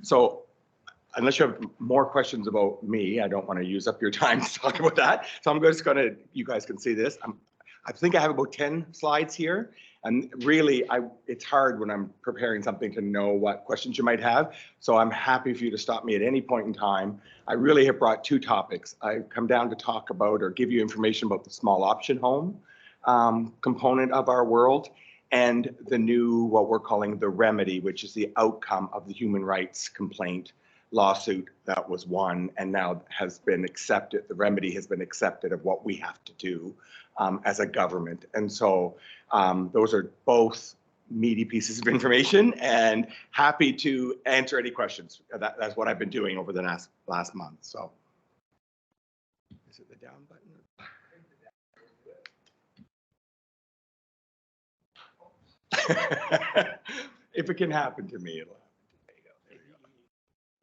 So unless you have more questions about me, I don't want to use up your time to talk about that. So I'm just going to, you guys can see this. I think I have about 10 slides here. And really, it's hard when I'm preparing something to know what questions you might have. So I'm happy for you to stop me at any point in time. I really have brought two topics. I've come down to talk about or give you information about the small option home component of our world, and the new, what we're calling the remedy, which is the outcome of the human rights complaint lawsuit that was won and now has been accepted. The remedy has been accepted of what we have to do as a government. And so those are both meaty pieces of information, and happy to answer any questions. That's what I've been doing over the last month. So is it the down button? If it can happen to me, it'll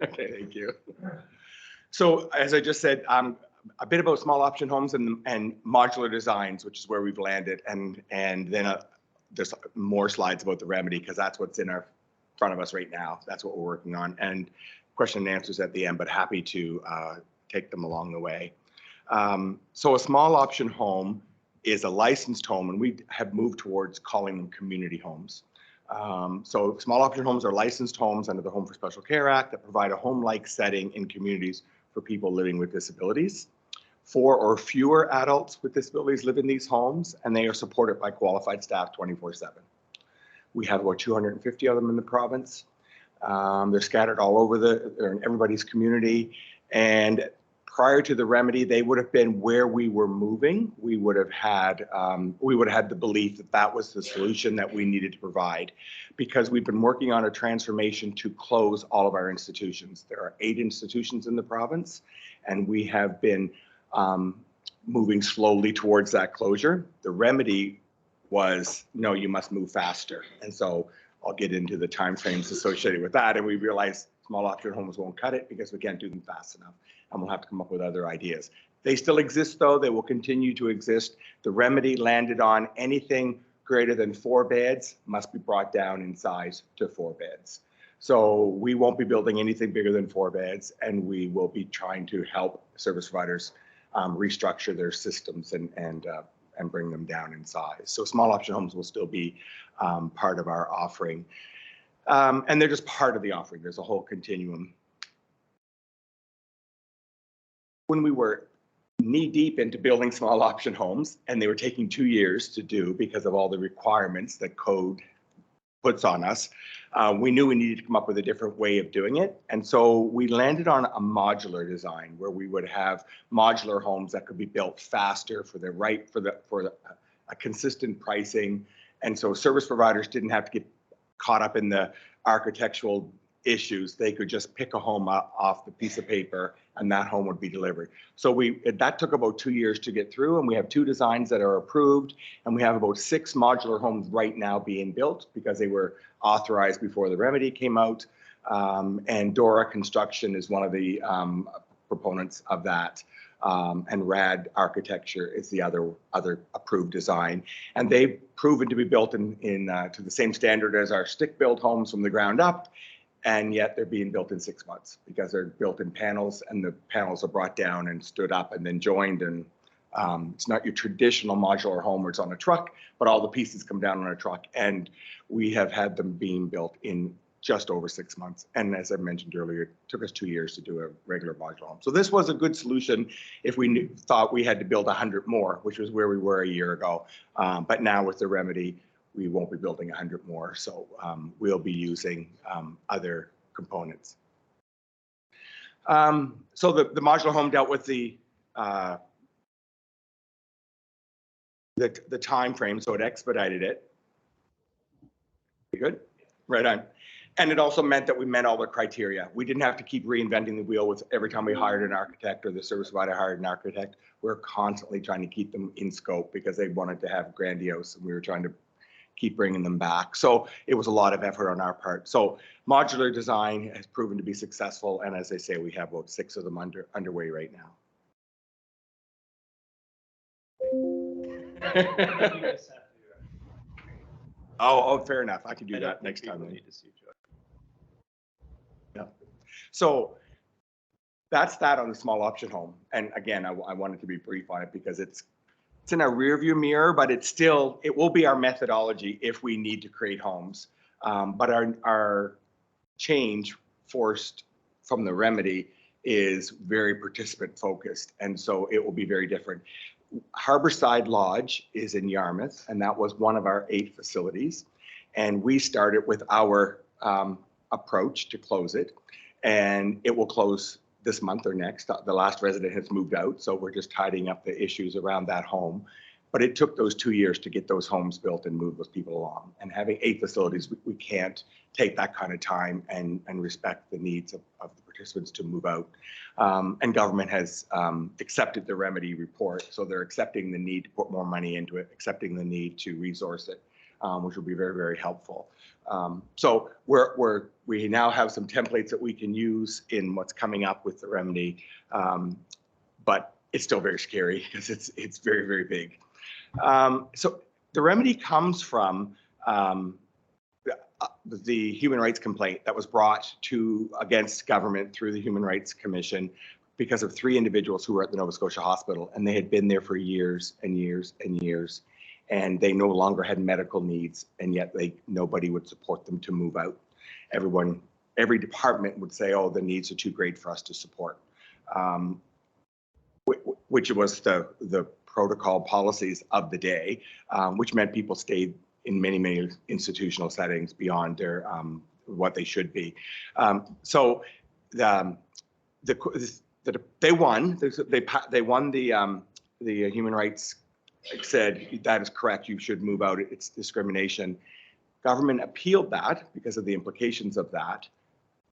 happen. Okay, thank you. So as I just said, a bit about small option homes and modular designs, which is where we've landed, and then there's more slides about the remedy, because that's what's in our front of us right now. That's what we're working on, and question and answers at the end, but happy to take them along the way. So a small option home is a licensed home, and we have moved towards calling them community homes. So small option homes are licensed homes under the Home for Special Care Act that provide a home-like setting in communities for people living with disabilities. 4 or fewer adults with disabilities live in these homes, and they are supported by qualified staff 24/7. We have about 250 of them in the province. They're scattered all over they're in everybody's community. And prior to the remedy, they would have been where we were moving. We would have had the belief that that was the solution that we needed to provide, because we've been working on a transformation to close all of our institutions. There are 8 institutions in the province, and we have been moving slowly towards that closure. The remedy was, no, you must move faster. And so I'll get into the timeframes associated with that. And we realized small option homes won't cut it because we can't do them fast enough, and we'll have to come up with other ideas. They still exist, though. They will continue to exist. The remedy landed on anything greater than 4 beds must be brought down in size to 4 beds. So we won't be building anything bigger than 4 beds, and we will be trying to help service providers restructure their systems and bring them down in size. So small option homes will still be part of our offering. And they're just part of the offering. There's a whole continuum. When we were knee deep into building small option homes, and they were taking 2 years to do because of all the requirements that code puts on us, we knew we needed to come up with a different way of doing it. And so we landed on a modular design where we would have modular homes that could be built faster for a consistent pricing. And so service providers didn't have to get caught up in the architectural issues. They could just pick a home up off the piece of paper, and that home would be delivered. So that took about 2 years to get through, and we have 2 designs that are approved, and we have about 6 modular homes right now being built because they were authorized before the remedy came out. And Dora Construction is one of the proponents of that. And Rad Architecture is the other approved design, and they've proven to be built to the same standard as our stick-built homes from the ground up, and yet they're being built in 6 months because they're built in panels, and the panels are brought down and stood up and then joined. And it's not your traditional modular home where it's on a truck, but all the pieces come down on a truck, and we have had them being built in just over 6 months. And as I mentioned earlier, it took us 2 years to do a regular modular home. So this was a good solution if we thought we had to build 100 more, which was where we were a year ago. But now with the remedy, we won't be building 100 more. So we'll be using other components. So the modular home dealt with the time frame, so it expedited it. Good, right on. And it also meant that we met all the criteria. We didn't have to keep reinventing the wheel with every time we hired an architect or the service provider hired an architect. We're constantly trying to keep them in scope because they wanted to have grandiose, and we were trying to keep bringing them back. So it was a lot of effort on our part. So modular design has proven to be successful. And as I say, we have about 6 of them underway right now. Oh, fair enough. I can do that next time. Need to see Joe. Yeah. So that's that on the small option home. And again, I wanted to be brief on it because it's in our rearview mirror, but it will be our methodology if we need to create homes. But our change forced from the remedy is very participant focused. And so it will be very different. Harborside Lodge is in Yarmouth, and that was one of our 8 facilities. And we started with our approach to close it, and it will close this month or next. The last resident has moved out, so we're just tidying up the issues around that home. But it took those 2 years to get those homes built and move those people along. And having 8 facilities, we can't take that kind of time and respect the needs of the participants to move out. And government has accepted the remedy report, so they're accepting the need to put more money into it, accepting the need to resource it, which will be very, very helpful. So we now have some templates that we can use in what's coming up with the remedy, but it's still very scary because it's very, very big. So the remedy comes from the human rights complaint that was brought against government through the Human Rights Commission because of 3 individuals who were at the Nova Scotia Hospital, and they had been there for years and years and years, and they no longer had medical needs, and yet nobody would support them to move out. Every department would say, oh, the needs are too great for us to support, which was the protocol policies of the day, which meant people stayed in many, many institutional settings beyond their what they should be. So they won. They won the human rights. Said that is correct. You should move out. It's discrimination. Government appealed that because of the implications of that.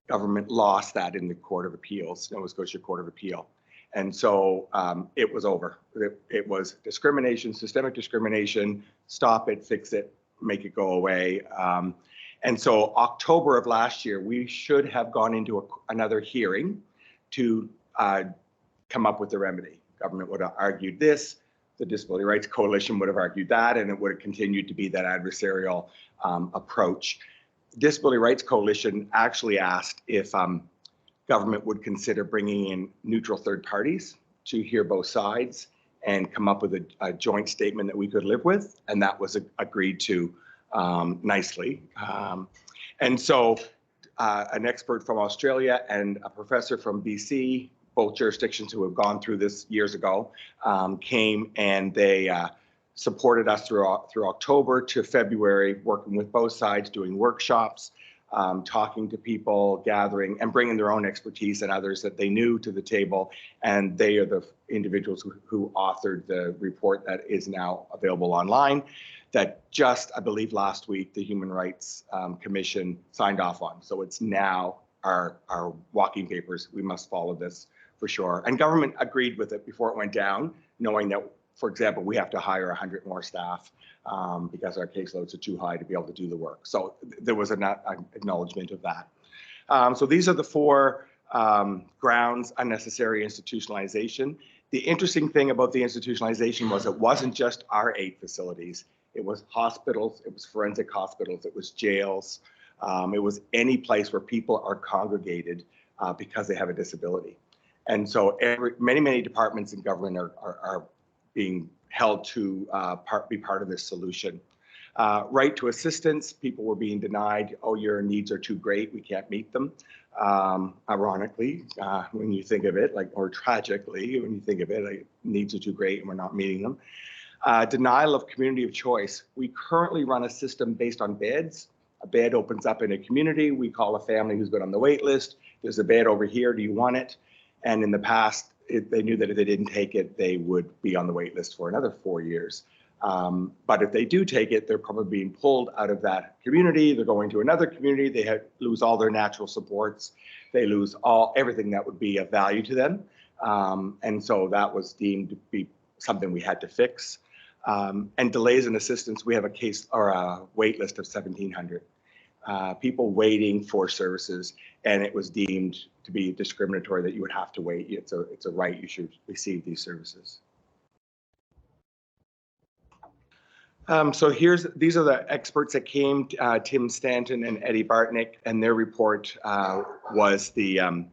Government lost that in the Court of Appeals, Nova Scotia Court of Appeal. And so it was over. It was discrimination, systemic discrimination. Stop it, fix it, make it go away. And so October of last year, we should have gone into another hearing to come up with the remedy. Government would have argued this. The Disability Rights Coalition would have argued that, and it would have continued to be that adversarial approach. Disability Rights Coalition actually asked if government would consider bringing in neutral third parties to hear both sides and come up with a joint statement that we could live with, and that was agreed to nicely. And so an expert from Australia and a professor from BC, both jurisdictions who have gone through this years ago, came and they supported us through October to February, working with both sides, doing workshops, talking to people, gathering, and bringing their own expertise and others that they knew to the table. And they are the individuals who authored the report that is now available online, that just, I believe last week, the Human Rights Commission signed off on. So it's now our walking papers. We must follow this for sure. And government agreed with it before it went down, knowing that, for example, we have to hire 100 more staff because our caseloads are too high to be able to do the work. So there was an acknowledgement of that. So these are the 4 grounds: unnecessary institutionalization. The interesting thing about the institutionalization was it wasn't just our 8 facilities. It was hospitals, it was forensic hospitals, it was jails. It was any place where people are congregated because they have a disability. And so many departments in government are being held to be part of this solution. Right to assistance, people were being denied, oh, your needs are too great, we can't meet them. Ironically, when you think of it, or tragically, when you think of it, needs are too great and we're not meeting them. Denial of community of choice. We currently run a system based on beds. A bed opens up in a community. We call a family who's been on the wait list. There's a bed over here. Do you want it? And in the past, they knew that if they didn't take it, they would be on the wait list for another 4 years. But if they do take it, they're probably being pulled out of that community. They're going to another community. They lose all their natural supports. They lose everything that would be of value to them. And so that was deemed to be something we had to fix. And delays in assistance, we have a wait list of 1,700 people waiting for services, and it was deemed to be discriminatory that you would have to wait. It's a right, you should receive these services. So these are the experts that came, Tim Stanton and Eddie Bartnick, and their report was the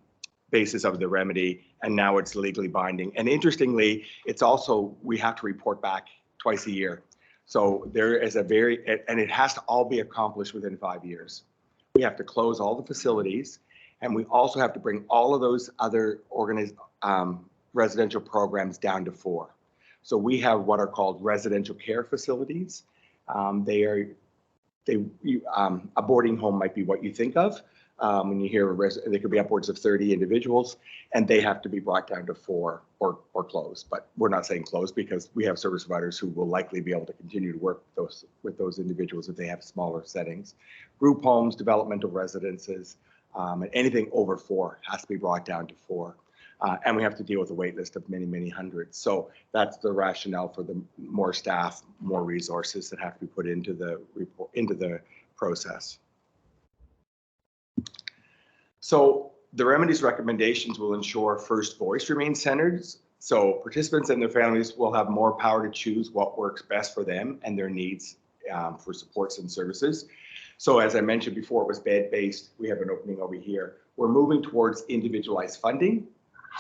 basis of the remedy, and now it's legally binding. And interestingly, it's also, we have to report back twice a year. So there is a and it has to all be accomplished within 5 years. We have to close all the facilities, and we also have to bring all of those other residential programs down to 4. So we have what are called residential care facilities. A boarding home might be what you think of. When you hear there could be upwards of 30 individuals, and they have to be brought down to 4 or close. But we're not saying close, because we have service providers who will likely be able to continue to work with those individuals if they have smaller settings. Group homes, developmental residences, and anything over 4 has to be brought down to 4. And we have to deal with a wait list of many, many hundreds. So that's the rationale for the more staff, more resources that have to be put into the process. So the remedies recommendations will ensure first voice remains centered. So participants and their families will have more power to choose what works best for them and their needs for supports and services. So as I mentioned before, it was bed-based. We have an opening over here. We're moving towards individualized funding,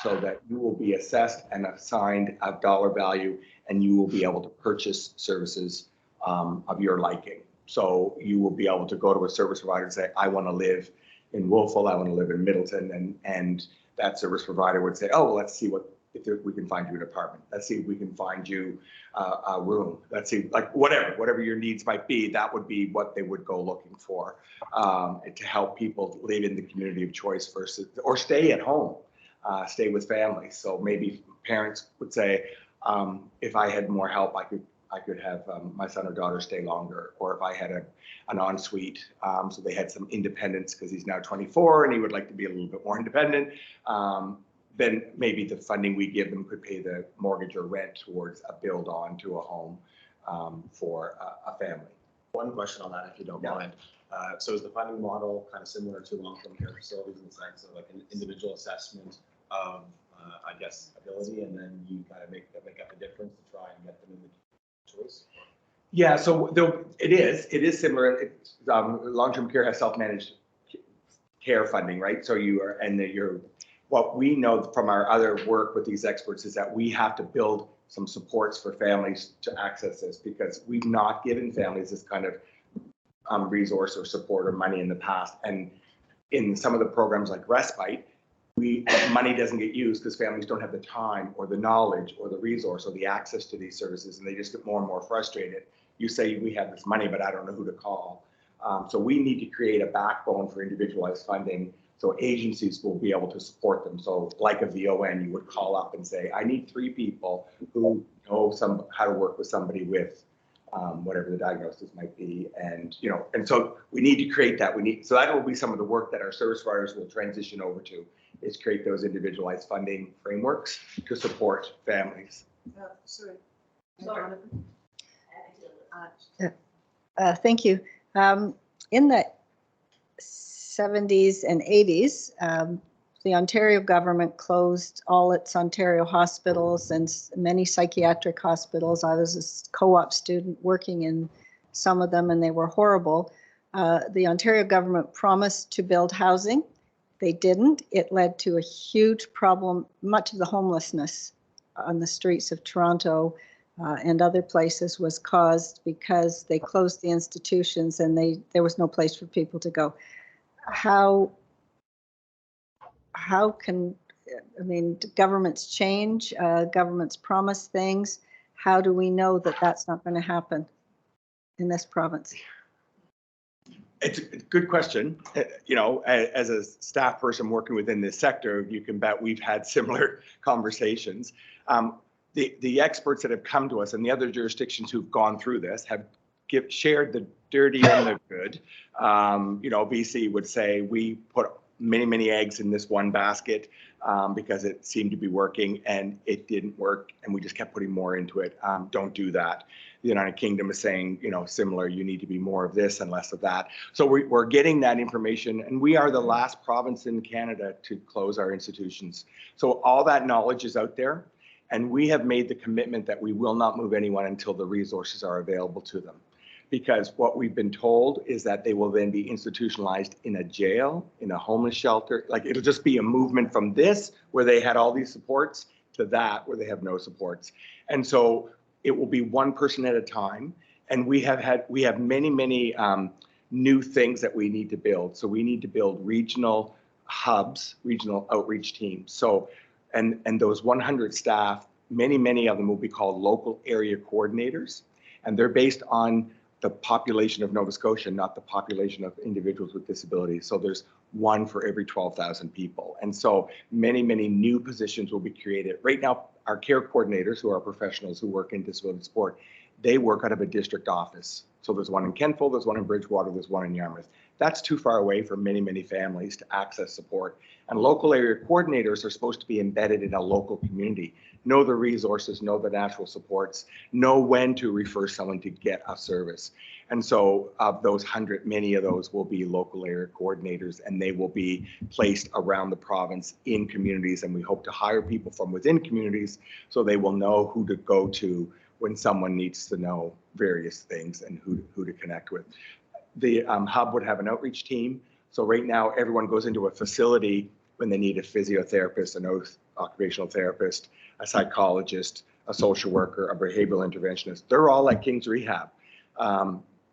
so that you will be assessed and assigned a dollar value, and you will be able to purchase services of your liking. So you will be able to go to a service provider and say, I want to live in Wolfville, I want to live in Middleton, and that service provider would say, oh, well, let's see if we can find you an apartment. Let's see if we can find you a room. Let's see, like whatever your needs might be, that would be what they would go looking for to help people live in the community of choice versus, or stay at home. Stay with families. So maybe parents would say, if I had more help, I could have my son or daughter stay longer, or if I had an ensuite, so they had some independence because he's now 24 and he would like to be a little bit more independent, then maybe the funding we give them could pay the mortgage or rent towards a build on to a home for a family. One question on that, if you don't mind. So is the funding model kind of similar to long-term care facilities in the sense of like an individual assessment of, I guess, ability, and then you kind of make up the difference to try and get them in the choice? Yeah, so it is similar. Long-term care has self-managed care funding, right? So what we know from our other work with these experts is that we have to build some supports for families to access this, because we've not given families this kind of resource or support or money in the past. And in some of the programs like Respite, money doesn't get used because families don't have the time or the knowledge or the resource or the access to these services, and they just get more and more frustrated. You say, we have this money, but I don't know who to call. So we need to create a backbone for individualized funding, so agencies will be able to support them. So like a VON, you would call up and say, I need 3 people who know how to work with somebody with whatever the diagnosis might be. And so we need to create that. So that will be some of the work that our service providers will transition over to, is create those individualized funding frameworks to support families. Thank you. In the 70s and 80s, the Ontario government closed all its Ontario hospitals and many psychiatric hospitals. I was a co-op student working in some of them, and they were horrible. The Ontario government promised to build housing. They didn't. It led to a huge problem. Much of the homelessness on the streets of Toronto and other places was caused because they closed the institutions, and there was no place for people to go. How can, governments change, governments promise things. How do we know that that's not going to happen in this province? It's a good question. As a staff person working within this sector, you can bet we've had similar conversations. The experts that have come to us and the other jurisdictions who've gone through this have shared the dirty and the good. BC would say we put many, many eggs in this one basket because it seemed to be working, and it didn't work, and we just kept putting more into it. Don't do that. The United Kingdom is saying, similar, you need to be more of this and less of that. So we're getting that information, and we are the last province in Canada to close our institutions. So all that knowledge is out there, and we have made the commitment that we will not move anyone until the resources are available to them. because what we've been told is that they will then be institutionalized in a jail, in a homeless shelter. Like it'll just be a movement from this where they had all these supports to that where they have no supports. And so it will be one person at a time. And we have many new things that we need to build. So we need to build regional hubs, regional outreach teams. So, and those 100 staff, many of them will be called local area coordinators. And they're based on the population of Nova Scotia, not the population of individuals with disabilities. So there's one for every 12,000 people. And so many new positions will be created. Right now, our care coordinators, who are professionals who work in disability support, they work out of a district office. So there's one in Kentville, there's one in Bridgewater, there's one in Yarmouth. That's too far away for many families to access support. And local area coordinators are supposed to be embedded in a local community, know the resources, know the natural supports, know when to refer someone to get a service. And so of those 100, many of those will be local area coordinators, and they will be placed around the province in communities. And we hope to hire people from within communities so they will know who to go to when someone needs to know various things and who to connect with. The hub would have an outreach team. So right now, everyone goes into a facility when they need a physiotherapist, an occupational therapist, a psychologist, a social worker, a behavioral interventionist. They're all at King's Rehab,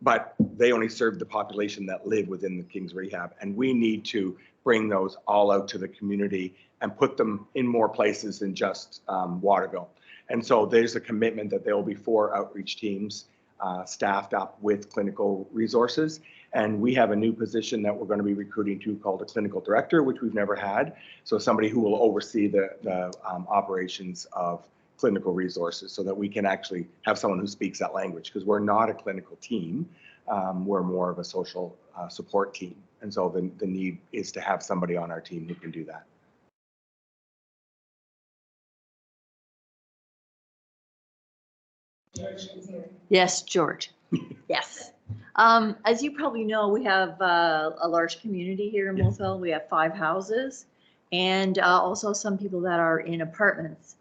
but they only serve the population that live within the King's Rehab. And we need to bring those all out to the community and put them in more places than just Waterville. And so there's a commitment that there will be 4 outreach teams staffed up with clinical resources. And we have a new position that we're going to be recruiting to called a clinical director, which we've never had. So somebody who will oversee the operations of clinical resources so that we can actually have someone who speaks that language, because we're not a clinical team. We're more of a social support team. And so the need is to have somebody on our team who can do that. Yes, George. Yes. As you probably know, we have a large community here in Wolfville. We have 5 houses and also some people that are in apartments.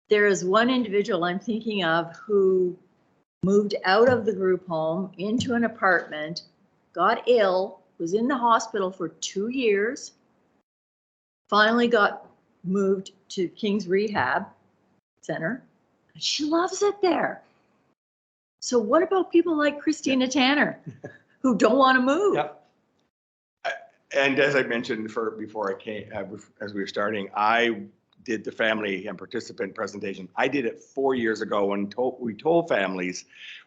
There is one individual I'm thinking of who moved out of the group home into an apartment, got ill, was in the hospital for 2 years, finally got moved to King's Rehab Center. She loves it there. So what about people like Christina Tanner who don't want to move? Yep. And as I mentioned before I came, as we were starting, I did the family and participant presentation. I did it 4 years ago when we told families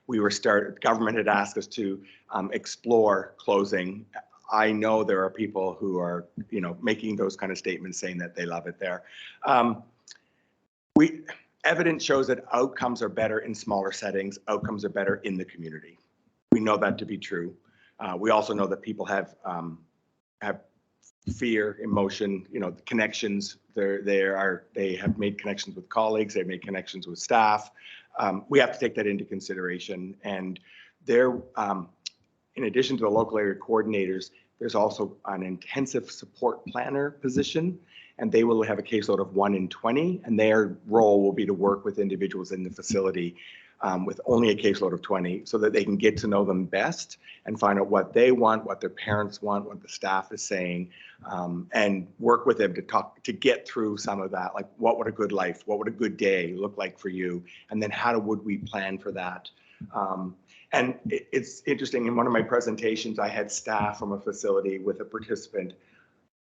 government had asked us to explore closing. I know there are people who are, making those kind of statements saying that they love it there. Evidence shows that outcomes are better in smaller settings. Outcomes are better in the community. We know that to be true. We also know that people have fear, emotion, connections. They have made connections with colleagues. They've made connections with staff. We have to take that into consideration. And in addition to the local area coordinators, there's also an intensive support planner position, and they will have a caseload of 1 in 20, and their role will be to work with individuals in the facility with only a caseload of 20 so that they can get to know them best and find out what they want, what their parents want, what the staff is saying, and work with them to get through some of that, like what would a good life, what would a good day look like for you, and then would we plan for that. And it's interesting, in one of my presentations, I had staff from a facility with a participant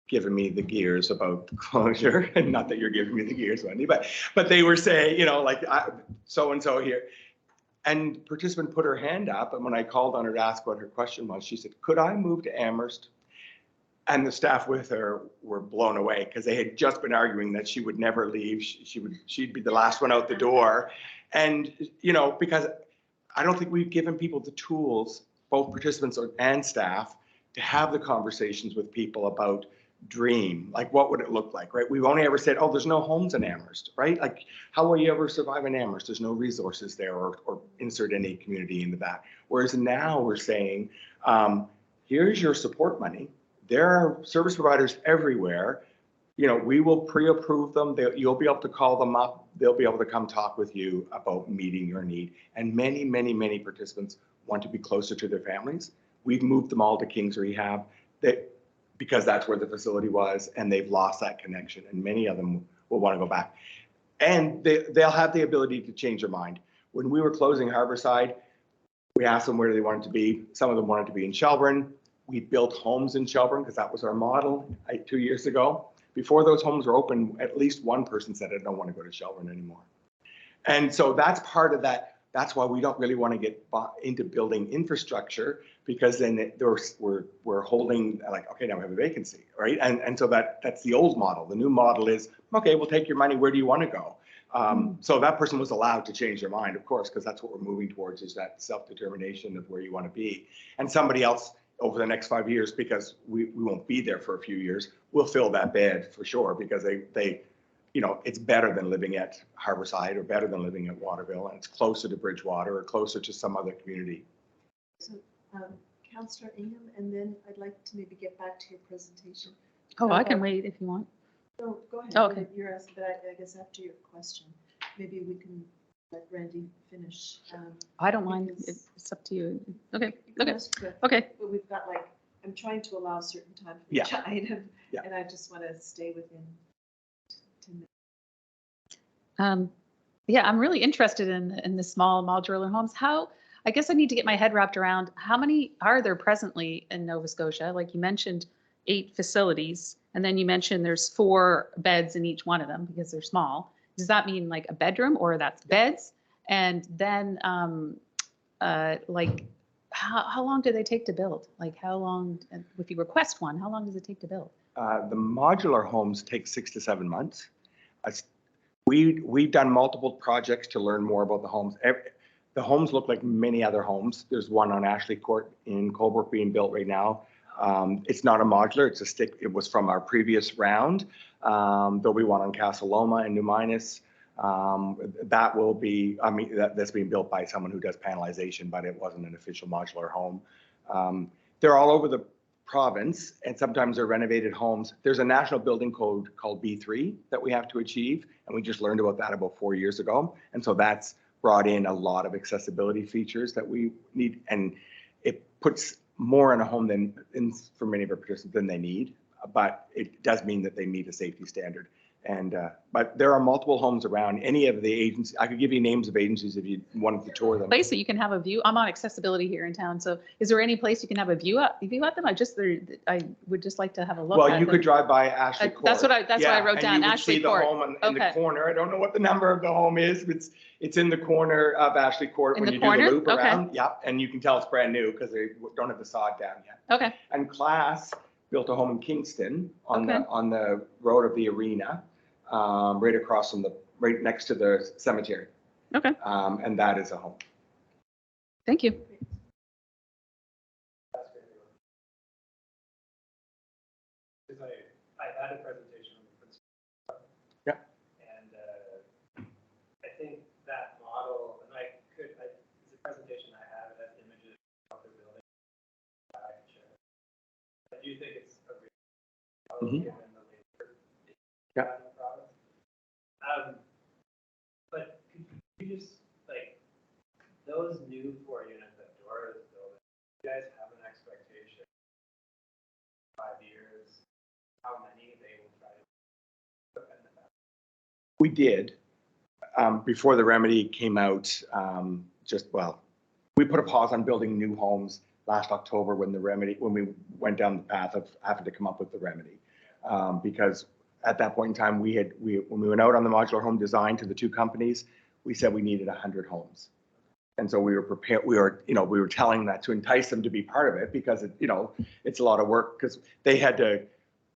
giving me the gears about closure, and not that you're giving me the gears, Wendy, but they were saying, so-and-so here. And participant put her hand up, and when I called on her to ask what her question was, she said, could I move to Amherst? And the staff with her were blown away because they had just been arguing that she would never leave. She'd be the last one out the door. And, because I don't think we've given people the tools, both participants and staff, to have the conversations with people about dream, like what would it look like, right? We've only ever said, oh, there's no homes in Amherst, right? Like, how will you ever survive in Amherst? There's no resources there, or insert any community in the back. Whereas now we're saying, here's your support money. There are service providers everywhere. you know, we will pre-approve them. You'll be able to call them up. They'll be able to come talk with you about meeting your need. And many, many, many participants want to be closer to their families. We've moved them all to King's Rehab because that's where the facility was, and they've lost that connection. And many of them will want to go back. And they'll have the ability to change their mind. When we were closing Harborside, we asked them where they wanted to be. Some of them wanted to be in Shelburne. We built homes in Shelburne because that was our model 2 years ago. Before those homes were open, at least one person said, I don't want to go to Shelburne anymore. And so that's part of that. That's why we don't really want to get into building infrastructure, because then we're holding like, okay, now we have a vacancy, right? And so that's the old model. The new model is, okay, we'll take your money. Where do you want to go? So that person was allowed to change their mind, of course, because that's what we're moving towards, is that self-determination of where you want to be. And somebody else over the next 5 years, because we won't be there for a few years, will fill that bed for sure, because they you know, it's better than living at Harborside or better than living at Waterville, and it's closer to Bridgewater or closer to some other community. So, Councillor Ingham, and then I'd like to maybe get back to your presentation. Oh, I can wait if you want. No, go ahead. Oh, okay. You're asking, but I guess after your question, maybe we can let Randy finish. I don't mind. Because- It's up to you. Okay, You can okay, ask, but okay. we've got like, I'm trying to allow a certain time for Yeah. each item, Yeah. and I just want to stay within 10 minutes. Yeah, I'm really interested in the small modular homes. I guess I need to get my head wrapped around how many are there presently in Nova Scotia? Like you mentioned 8 facilities, and then you mentioned there's 4 beds in each one of them because they're small. Does that mean like a bedroom, or that's beds? And then like how long do they take to build? Like how long, if you request one, how long does it take to build? The modular homes take 6 to 7 months. We've done multiple projects to learn more about the homes. The homes look like many other homes. There's one on Ashley Court in Colebrook being built right now. It's not a modular, it's a stick. It was from our previous round. There'll be one on Castle Loma and New Minas. That will be, I mean, that's being built by someone who does panelization, but it wasn't an official modular home. They're all over the province, and sometimes they're renovated homes. There's a national building code called B3 that we have to achieve, and we just learned about that about 4 years ago. And so that's brought in a lot of accessibility features that we need, and it puts more in a home for many of our participants than they need, but it does mean that they meet a safety standard. And but there are multiple homes around. Any of the agencies, I could give you names of agencies if you wanted to tour them. Place that you can have a view. I'm on accessibility here in town, so is there any place you can have a view at them? I would just like to have a look. Well, at you them. could drive by Ashley Court. That's what I wrote and down, you would Ashley see Court. the home in the Okay. corner. I don't know what the number of the home is. It's in the corner of Ashley Court In when the you corner? do the loop Okay. around. Yeah, and you can tell it's brand new because they don't have the sod down yet. Okay, And Class built a home in Kingston on Okay. the road of the arena, right next to the cemetery. okay, And that is a home. thank you. Because I had a presentation on the principle. Yeah. And I think that model, and it's a presentation I have, it has images of the building that I can share. I do think it's a real Mhm. given the labor issue Yeah. in the province. But could you just, like, those new 4 units that Dora is building, do you guys have an expectation? 5 years, how many they will try to put in the back? We did, before the remedy came out, we put a pause on building new homes last October when we went down the path of having to come up with the remedy. Because at that point in time, when we went out on the modular home design to the 2 companies, we said we needed 100 homes. And so we were prepared, we were telling that to entice them to be part of it, because it's a lot of work, because we had to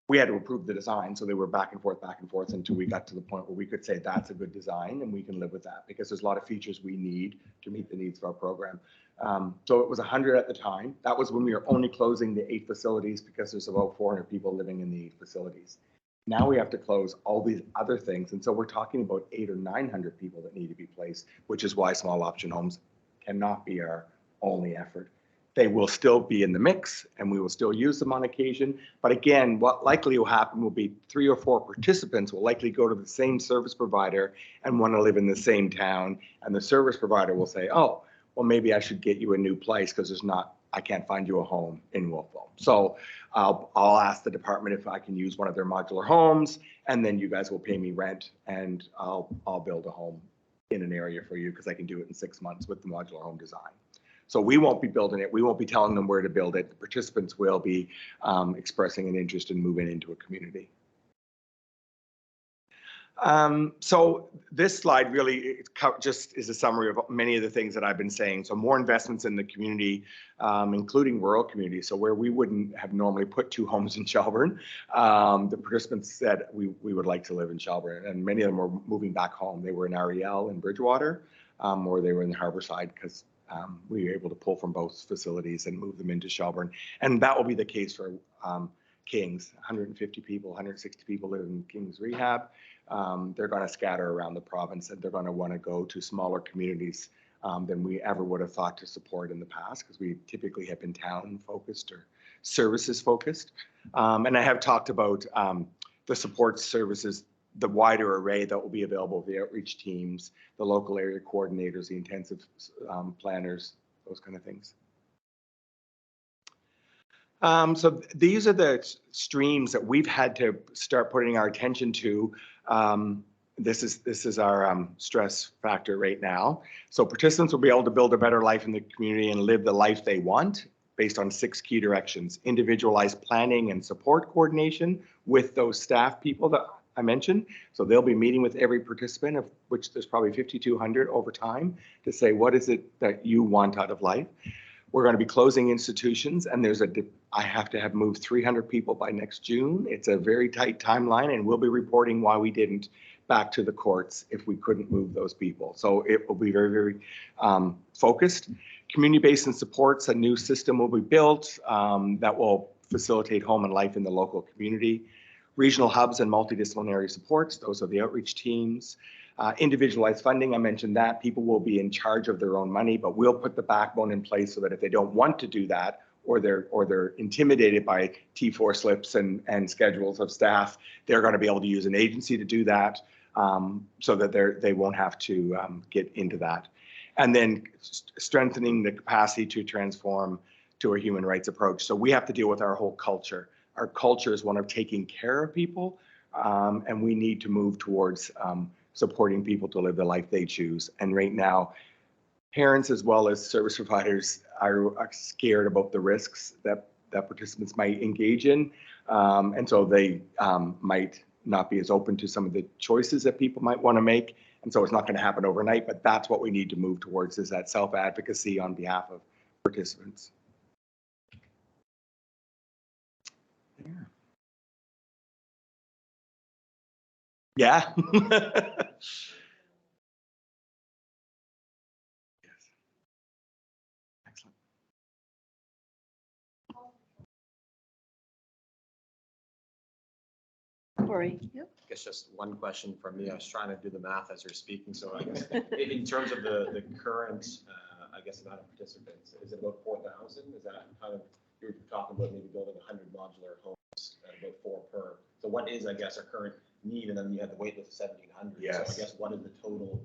approve the design. So they were back and forth until we got to the point where we could say that's a good design and we can live with that, because there's a lot of features we need to meet the needs of our program. So it was 100 at the time. That was when we were only closing the 8 facilities, because there's about 400 people living in the 8 facilities. Now we have to close all these other things. And so we're talking about 800 or 900 people that need to be placed, which is why small option homes cannot be our only effort. they will still be in the mix and we will still use them on occasion. But again, what likely will happen will be 3 or 4 participants will likely go to the same service provider and want to live in the same town. And the service provider will say, oh, well, maybe I should get you a new place because I can't find you a home in Wolfville. So I'll ask the department if I can use one of their modular homes, and then you guys will pay me rent, and I'll build a home in an area for you because I can do it in 6 months with the modular home design. So we won't be building it. We won't be telling them where to build it. The participants will be expressing an interest in moving into a community. So this slide really just is a summary of many of the things that I've been saying. So more investments in the community, including rural communities. So where we wouldn't have normally put 2 homes in Shelburne, the participants said we would like to live in Shelburne, and many of them were moving back home. They were in REL in Bridgewater, or they were in the Harborside because we were able to pull from both facilities and move them into Shelburne. And that will be the case for Kings. 150 people, 160 people live in Kings Rehab. They're going to scatter around the province, and they're going to want to go to smaller communities than we ever would have thought to support in the past, because we typically have been town focused or services focused. And I have talked about the support services, the wider array that will be available, the outreach teams, the local area coordinators, the intensive planners, those kind of things. So these are the streams that we've had to start putting our attention to. This is our stress factor right now. So participants will be able to build a better life in the community and live the life they want based on 6 key directions: individualized planning and support coordination with those staff people that I mentioned. So they'll be meeting with every participant, of which there's probably 5,200 over time, to say, what is it that you want out of life? We're going to be closing institutions, and I have to have moved 300 people by next June. It's a very tight timeline, and we'll be reporting why we didn't back to the courts if we couldn't move those people. So it will be very, very focused. Community-based and supports, a new system will be built that will facilitate home and life in the local community. Regional hubs and multidisciplinary supports, those are the outreach teams. Individualized funding, I mentioned that. People will be in charge of their own money, but we'll put the backbone in place so that if they don't want to do that, or they're intimidated by T4 slips and schedules of staff, they're going to be able to use an agency to do that, so that they won't have to get into that. And then strengthening the capacity to transform to a human rights approach. So we have to deal with our whole culture. Our culture is one of taking care of people, and we need to move towards supporting people to live the life they choose. And right now, parents as well as service providers are scared about the risks that participants might engage in. And so they might not be as open to some of the choices that people might want to make. And so it's not going to happen overnight, but that's what we need to move towards, is that self-advocacy on behalf of participants. Yeah. Yes. Excellent. Corey, yep. I guess just one question from me. I was trying to do the math as you're speaking. So I guess in terms of the current, I guess, amount of participants, is it about 4,000? Is that kind of, you were talking about maybe building 100 modular homes at about 4 per. So what is, I guess, our current need? And then you had the wait list of 1,700. Yes. So I guess what is the total?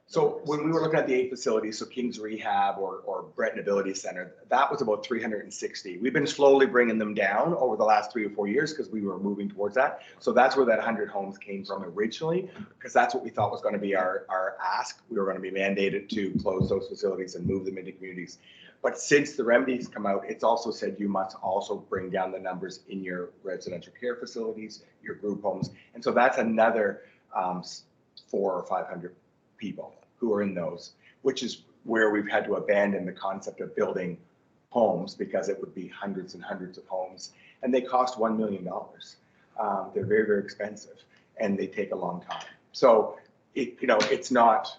So when we were looking at the 8 facilities, so Kings Rehab or Breton Ability Center, that was about 360. We've been slowly bringing them down over the last 3 or 4 years because we were moving towards that. So that's where that 100 homes came from originally, because that's what we thought was going to be our ask. We were going to be mandated to close those facilities and move them into communities. But since the remedies come out, it's also said you must also bring down the numbers in your residential care facilities, your group homes. And so that's another 400 or 500 people who are in those, which is where we've had to abandon the concept of building homes, because it would be hundreds and hundreds of homes, and they cost $1 million. They're very, very expensive, and they take a long time. So it's not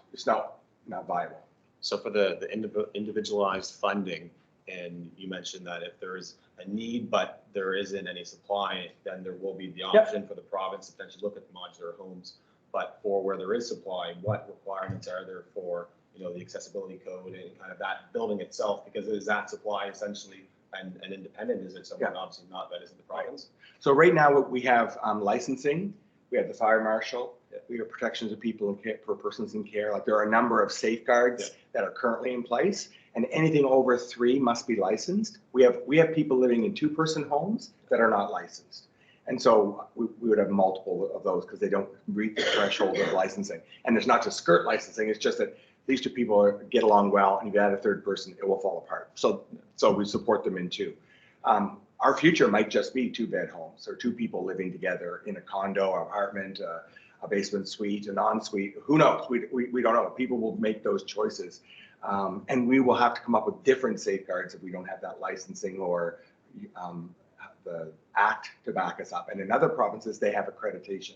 viable. So for the individualized funding, and you mentioned that if there is a need but there isn't any supply, then there will be the option for the province to potentially look at modular homes. But for where there is supply, what requirements are there for the accessibility code and kind of that building itself, because is that supply essentially and independent? Is it someone obviously not that isn't the province? So right now we have licensing, we have the fire marshal, we have protections of people in care, for persons in care. Like there are a number of safeguards that are currently in place, and anything over 3 must be licensed. We have people living in 2-person homes that are not licensed. And so we would have multiple of those because they don't meet the threshold of licensing. And it's not just skirt licensing, it's just that these 2 people get along well, and if you add a 3rd person, it will fall apart. So we support them in 2. Our future might just be 2-bed homes or 2 people living together in a condo, apartment, a basement suite, an ensuite. Who knows? We don't know. People will make those choices. And we will have to come up with different safeguards if we don't have that licensing or the act to back us up. And in other provinces, they have accreditation.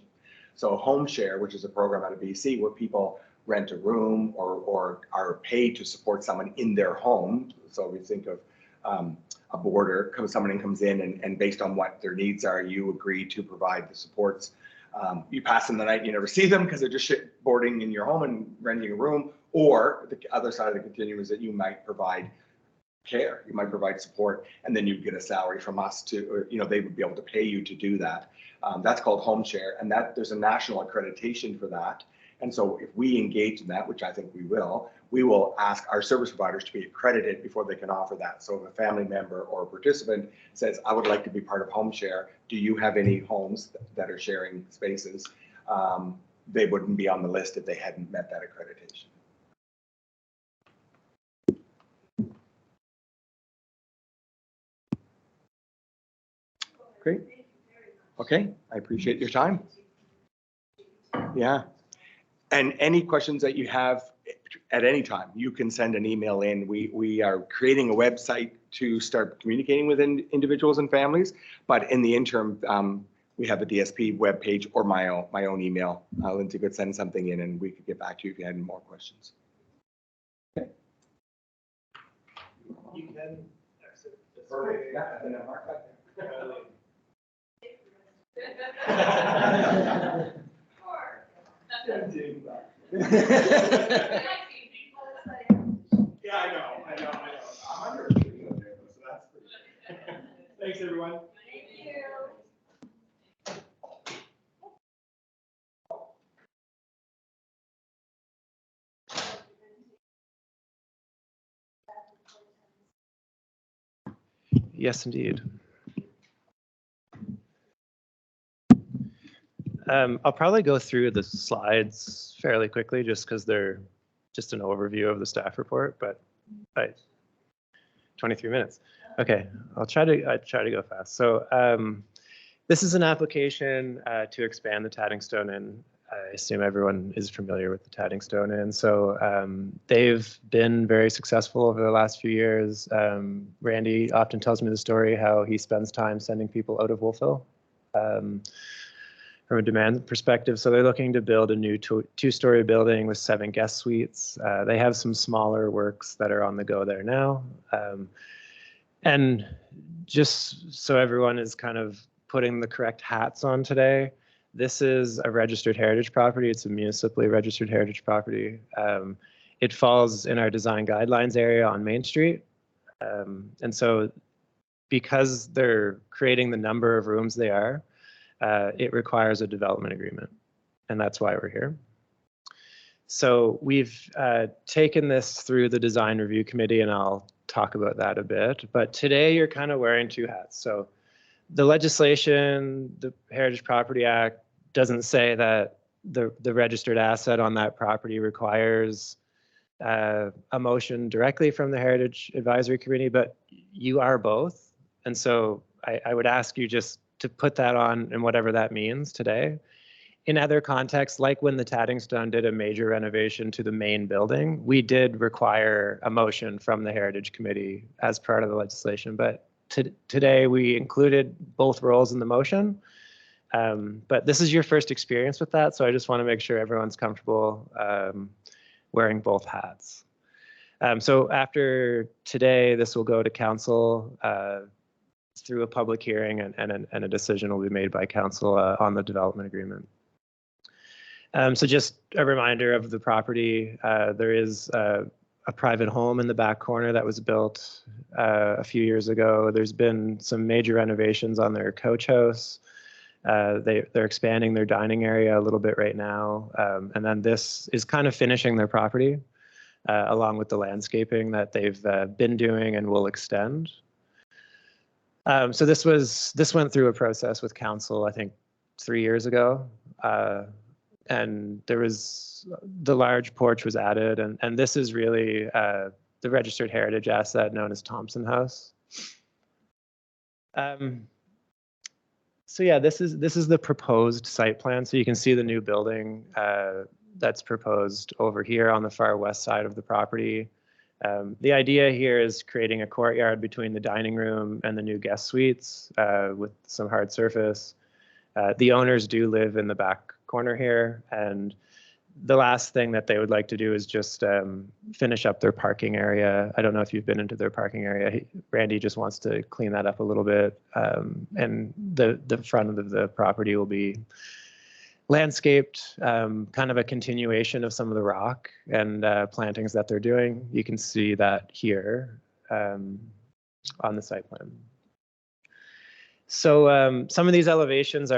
So Home Share, which is a program out of BC where people rent a room or are paid to support someone in their home. So we think of a boarder, someone comes in and based on what their needs are, you agree to provide the supports. You pass them the night, you never see them because they're just boarding in your home and renting a room. Or the other side of the continuum is that you might provide care, you might provide support, and then you get a salary from us to, or, they would be able to pay you to do that. That's called Home Share, and that there's a national accreditation for that. And so if we engage in that, which I think we will ask our service providers to be accredited before they can offer that. So if a family member or a participant says, I would like to be part of Home Share, do you have any homes that are sharing spaces? They wouldn't be on the list if they hadn't met that accreditation. Great. Okay, I appreciate your time. Yeah. And any questions that you have at any time, you can send an email in. We are creating a website to start communicating with individuals and families, but in the interim, we have the DSP webpage or my own email. Lindsay could send something in and we could get back to you if you had any more questions. Okay. You can exit. Perfect. Yeah, and then mark that there. Yeah, I know. I'm under a tree up there, so that's pretty. Thanks, everyone. Thank you. Yes, indeed. I'll probably go through the slides fairly quickly just because they're just an overview of the staff report, but 23 minutes. Okay, I'll try to go fast. So this is an application to expand the Tatting Stone Inn. I assume everyone is familiar with the Tatting Stone Inn. So they've been very successful over the last few years. Randy often tells me the story how he spends time sending people out of Wolfville. From a demand perspective. So they're looking to build a new 2-story building with 7 guest suites. They have some smaller works that are on the go there now. And just so everyone is kind of putting the correct hats on today, this is a registered heritage property. It's a municipally registered heritage property. It falls in our design guidelines area on Main Street. And so because they're creating the number of rooms they are, it requires a development agreement, and that's why we're here. So we've taken this through the design review committee, and I'll talk about that a bit. But today you're kind of wearing 2 hats. So the legislation, the Heritage Property Act, doesn't say that the registered asset on that property requires a motion directly from the Heritage Advisory Committee, but you are both. And so I would ask you just to put that on and whatever that means today. In other contexts, like when the Tatting Stone did a major renovation to the main building, we did require a motion from the Heritage Committee as part of the legislation. But today we included both roles in the motion. But this is your first experience with that, so I just want to make sure everyone's comfortable wearing both hats. So after today, this will go to council through a public hearing, and a decision will be made by council on the development agreement. So just a reminder of the property, there is a private home in the back corner that was built a few years ago. There's been some major renovations on their coach house. They're expanding their dining area a little bit right now. And then this is kind of finishing their property along with the landscaping that they've been doing and will extend. So this went through a process with council, I think 3 years ago. And there was, the large porch was added, and this is really the registered heritage asset known as Thompson House. So yeah, this is the proposed site plan. So you can see the new building that's proposed over here on the far west side of the property. The idea here is creating a courtyard between the dining room and the new guest suites with some hard surface. The owners do live in the back corner here, and the last thing that they would like to do is just finish up their parking area. I don't know if you've been into their parking area. Randy just wants to clean that up a little bit, and the front of the property will be landscaped, kind of a continuation of some of the rock and plantings that they're doing. You can see that here on the site plan. So some of these elevations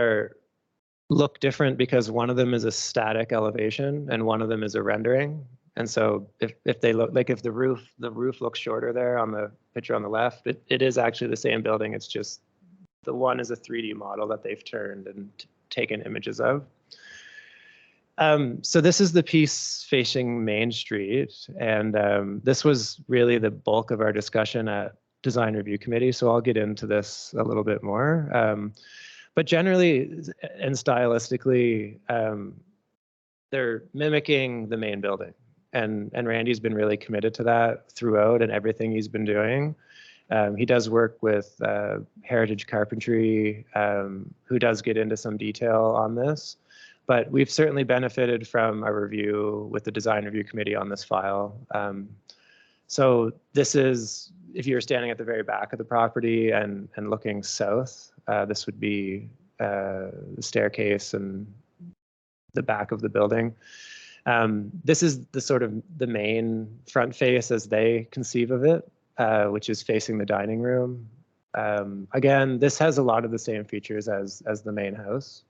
look different because one of them is a static elevation and one of them is a rendering. And so if they look like, if the roof looks shorter there on the picture on the left, it is actually the same building. It's just the one is a 3D model that they've turned and taken images of. So this is the piece facing Main Street, and this was really the bulk of our discussion at Design Review Committee. So I'll get into this a little bit more. But generally and stylistically, they're mimicking the main building. And Randy's been really committed to that throughout and everything he's been doing. He does work with Heritage Carpentry, who does get into some detail on this. But we've certainly benefited from a review with the Design Review Committee on this file. So this is, if you're standing at the very back of the property and looking south, this would be the staircase and the back of the building. This is the sort of the main front face as they conceive of it, which is facing the dining room. Again, this has a lot of the same features as the main house.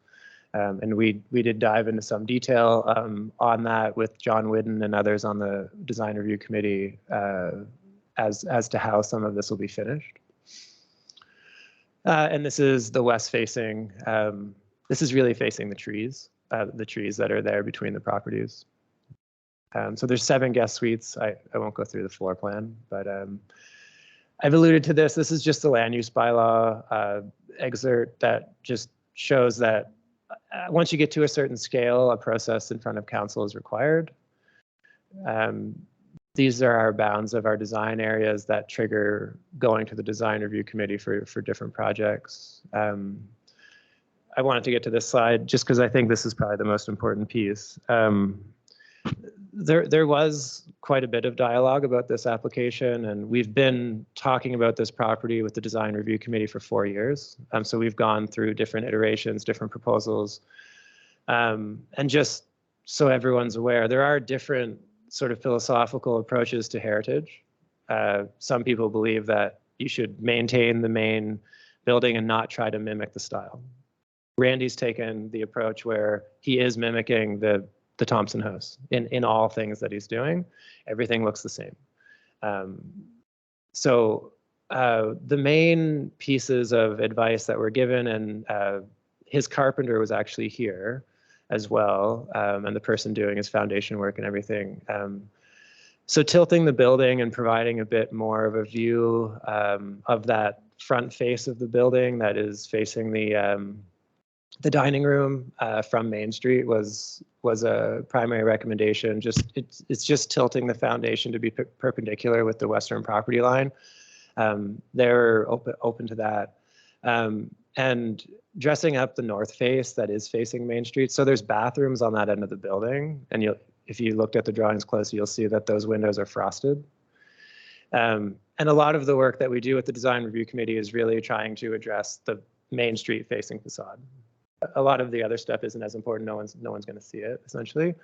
And we did dive into some detail on that with John Whidden and others on the Design Review Committee as to how some of this will be finished. And this is the west facing. This is really facing the trees that are there between the properties. So there's 7 guest suites. I won't go through the floor plan, but I've alluded to this. This is just the land use bylaw excerpt that just shows that once you get to a certain scale, a process in front of council is required. These are our bounds of our design areas that trigger going to the Design Review Committee for different projects. I wanted to get to this slide just because I think this is probably the most important piece. There was quite a bit of dialogue about this application, and we've been talking about this property with the Design Review Committee for 4 years. So we've gone through different iterations, different proposals. And just so everyone's aware, there are different sort of philosophical approaches to heritage. Some people believe that you should maintain the main building and not try to mimic the style. Randy's taken the approach where he is mimicking the Thompson House in all things that he's doing. Everything looks the same. So the main pieces of advice that were given, and his carpenter was actually here as well, and the person doing his foundation work and everything. So tilting the building and providing a bit more of a view of that front face of the building that is facing the dining room from Main Street was a primary recommendation. It's just tilting the foundation to be perpendicular with the western property line. They're open to that. And dressing up the north face that is facing Main Street. So there's bathrooms on that end of the building. And if you looked at the drawings closely, you'll see that those windows are frosted. And a lot of the work that we do with the Design Review Committee is really trying to address the Main Street facing facade. a lot of the other stuff isn't as important. No one's going to see it essentially.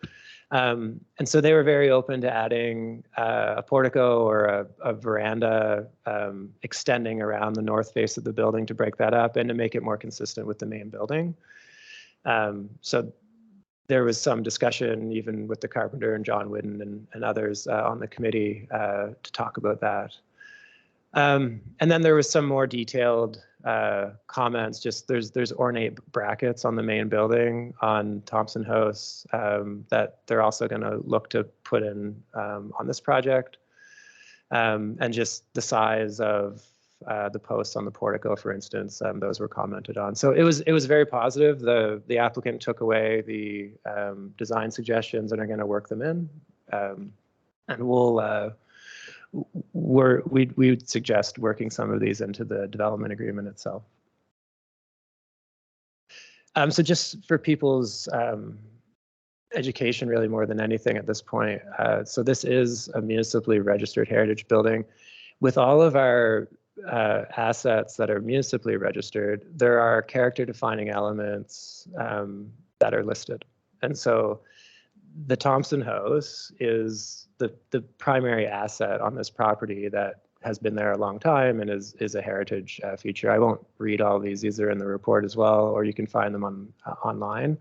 And so they were very open to adding a portico or a veranda extending around the north face of the building to break that up and to make it more consistent with the main building. So there was some discussion even with the carpenter and John Whidden and others on the committee to talk about that. And then there was some more detailed comments. Just there's ornate brackets on the main building on Thompson House that they're also going to look to put in on this project, and just the size of the posts on the portico, for instance, those were commented on. So it was very positive. The applicant took away the design suggestions and are going to work them in, and we would suggest working some of these into the development agreement itself. So just for people's education, really more than anything at this point. So this is a municipally registered heritage building. With all of our assets that are municipally registered, there are character defining elements that are listed. And so the Thompson House is the primary asset on this property that has been there a long time and is a heritage feature. I won't read all these. These are in the report as well, or you can find them online.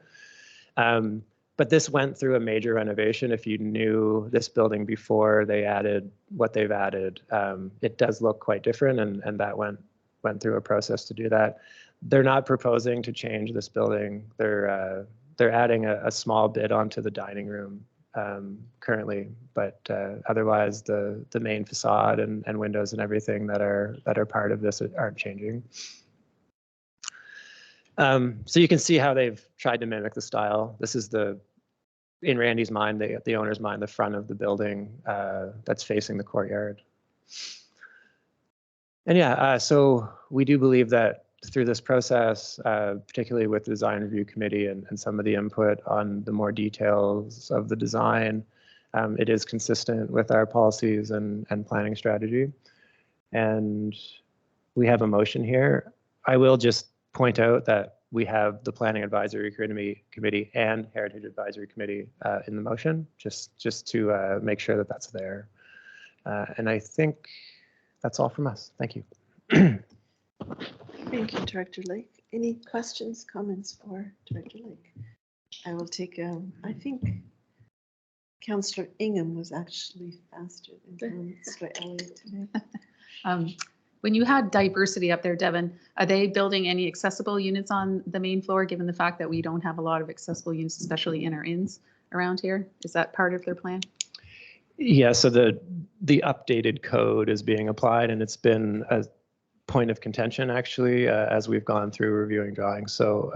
But this went through a major renovation. If you knew this building before they added what they've added, it does look quite different, and that went through a process to do that. They're not proposing to change this building. They're adding a small bit onto the dining room currently, but otherwise the main facade and windows and everything that are part of this aren't changing. So you can see how they've tried to mimic the style. This is in Randy's mind, the owner's mind, the front of the building that's facing the courtyard. And yeah, so we do believe that through this process, particularly with the design review committee and some of the input on the more details of the design, it is consistent with our policies and planning strategy. And we have a motion here. I will just point out that we have the Planning Advisory Committee and Heritage Advisory Committee in the motion, just to make sure that that's there. And I think that's all from us. Thank you. Thank you, Director Lake. Any questions, comments for Director Lake? I will take, I think Councillor Ingham was actually faster than Councillor Elliott today. When you had diversity up there, Devin, are they building any accessible units on the main floor, given the fact that we don't have a lot of accessible units, especially in our inns around here? Is that part of their plan? Yeah, so the updated code is being applied, and it's been a point of contention actually as we've gone through reviewing drawings. So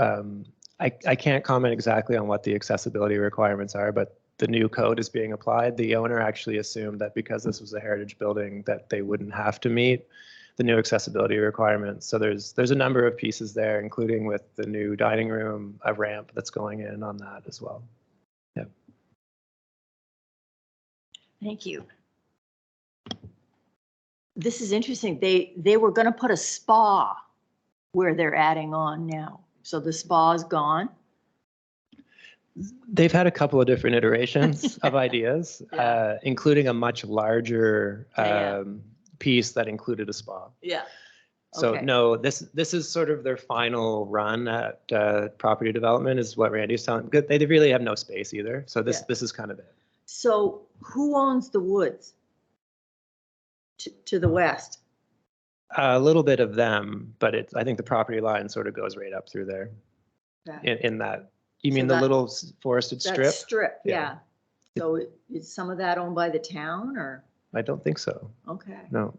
I can't comment exactly on what the accessibility requirements are, but the new code is being applied. The owner actually assumed that because this was a heritage building that they wouldn't have to meet the new accessibility requirements. So there's a number of pieces there, including with the new dining room, a ramp that's going in on that as well. Yeah. Thank you. This is interesting. They were going to put a spa where they're adding on now. So the spa's gone. They've had a couple of different iterations of ideas, including a much larger piece that included a spa. Yeah. So Okay. no, this is sort of their final run at property development, is what Randy's telling. They really have no space either. So this is kind of it. So who owns the woods to the west? A little bit of them, but I think the property line sort of goes right up through there. Okay. In that, you So mean the little forested That strip? strip, Yeah. yeah. So is some of that owned by the town or? I don't think so. Okay. No,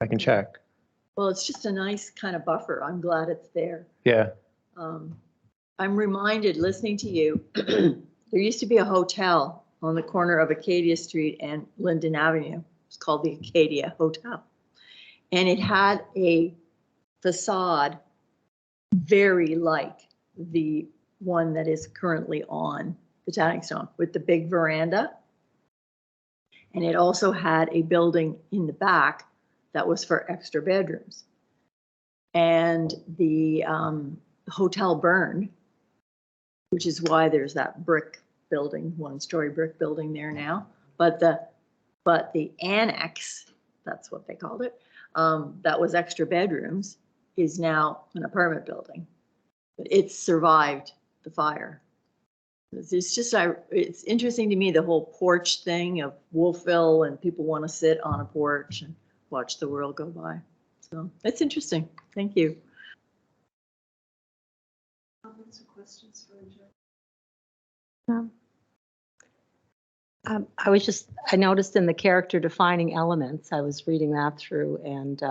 I can check. Well, it's just a nice kind of buffer. I'm glad it's there. Yeah. I'm reminded, listening to you, there used to be a hotel on the corner of Acadia Street and Linden Avenue. It's called the Acadia Hotel. And it had a facade very like the one that is currently on Botanic Stone with the big veranda. And it also had a building in the back that was for extra bedrooms. And the hotel burned which is why there's that brick building, one-story brick building there now. But the annex, that's what they called it, that was extra bedrooms, is now an apartment building. But it's survived the fire. It's just, it's interesting to me, the whole porch thing of Wolfville, and people want to sit on a porch and watch the world go by. So it's interesting. Thank you. Comments or questions for Angelica? I noticed in the character defining elements, I was reading that through, and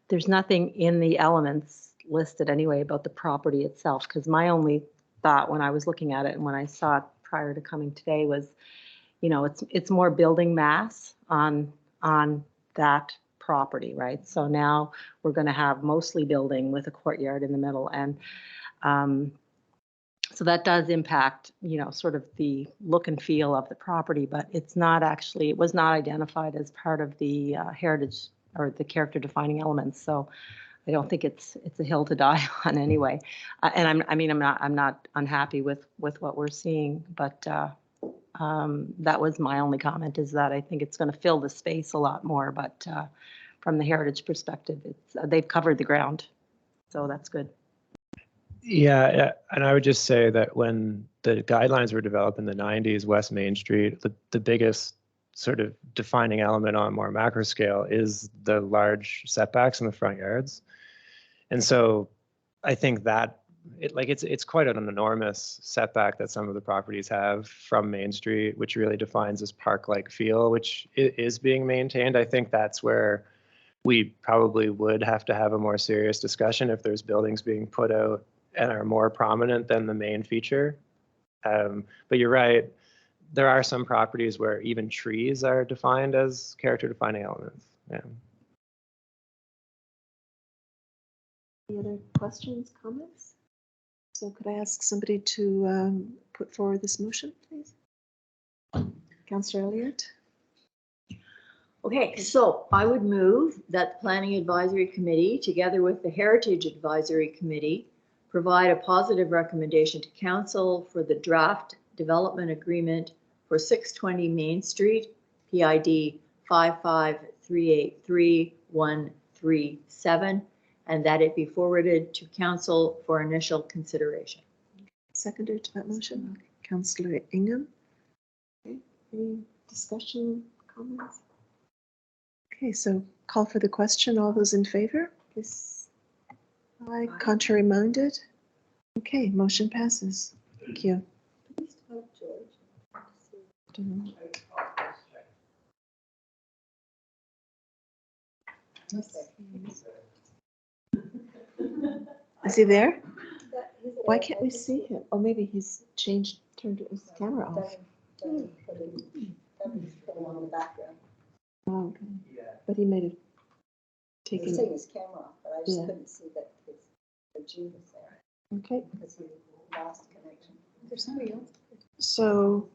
there's nothing in the elements listed anyway about the property itself, because my only thought when I was looking at it and when I saw it prior to coming today was, you know, it's more building mass on that property, right? So now we're going to have mostly building with a courtyard in the middle, and so that does impact, you know, sort of the look and feel of the property, but it's not actually, it was not identified as part of the heritage or the character defining elements. So I don't think it's a hill to die on anyway. And I'm not unhappy with what we're seeing, but that was my only comment, is that I think it's going to fill the space a lot more, but from the heritage perspective, they've covered the ground. So that's good. Yeah, and I would just say that when the guidelines were developed in the 90s, West Main Street, the biggest sort of defining element on a more macro scale is the large setbacks in the front yards. And so I think that it's quite an enormous setback that some of the properties have from Main Street, which really defines this park-like feel, which is being maintained. I think that's where we probably would have to have a more serious discussion if there's buildings being put out and are more prominent than the main feature. But you're right, there are some properties where even trees are defined as character defining elements. Yeah. Any other questions, comments? So could I ask somebody to put forward this motion, please? Councillor Elliott? Okay, so I would move that the Planning Advisory Committee, together with the Heritage Advisory Committee, provide a positive recommendation to Council for the draft development agreement for 620 Main Street, PID 55383-137, and that it be forwarded to Council for initial consideration. Seconder to that motion, Councillor Ingham. Okay, any discussion, comments? Okay, so call for the question. All those in favor? Please. Aye. Contrary minded? Okay, motion passes. Thank you. Don't know. Is he there? Why can't we see him? Oh, maybe he's turned his camera off. Oh, okay. But he may have taken. He's taking his camera off, but I just Yeah. couldn't see that the G was there Okay, because he lost connection. There's somebody else. so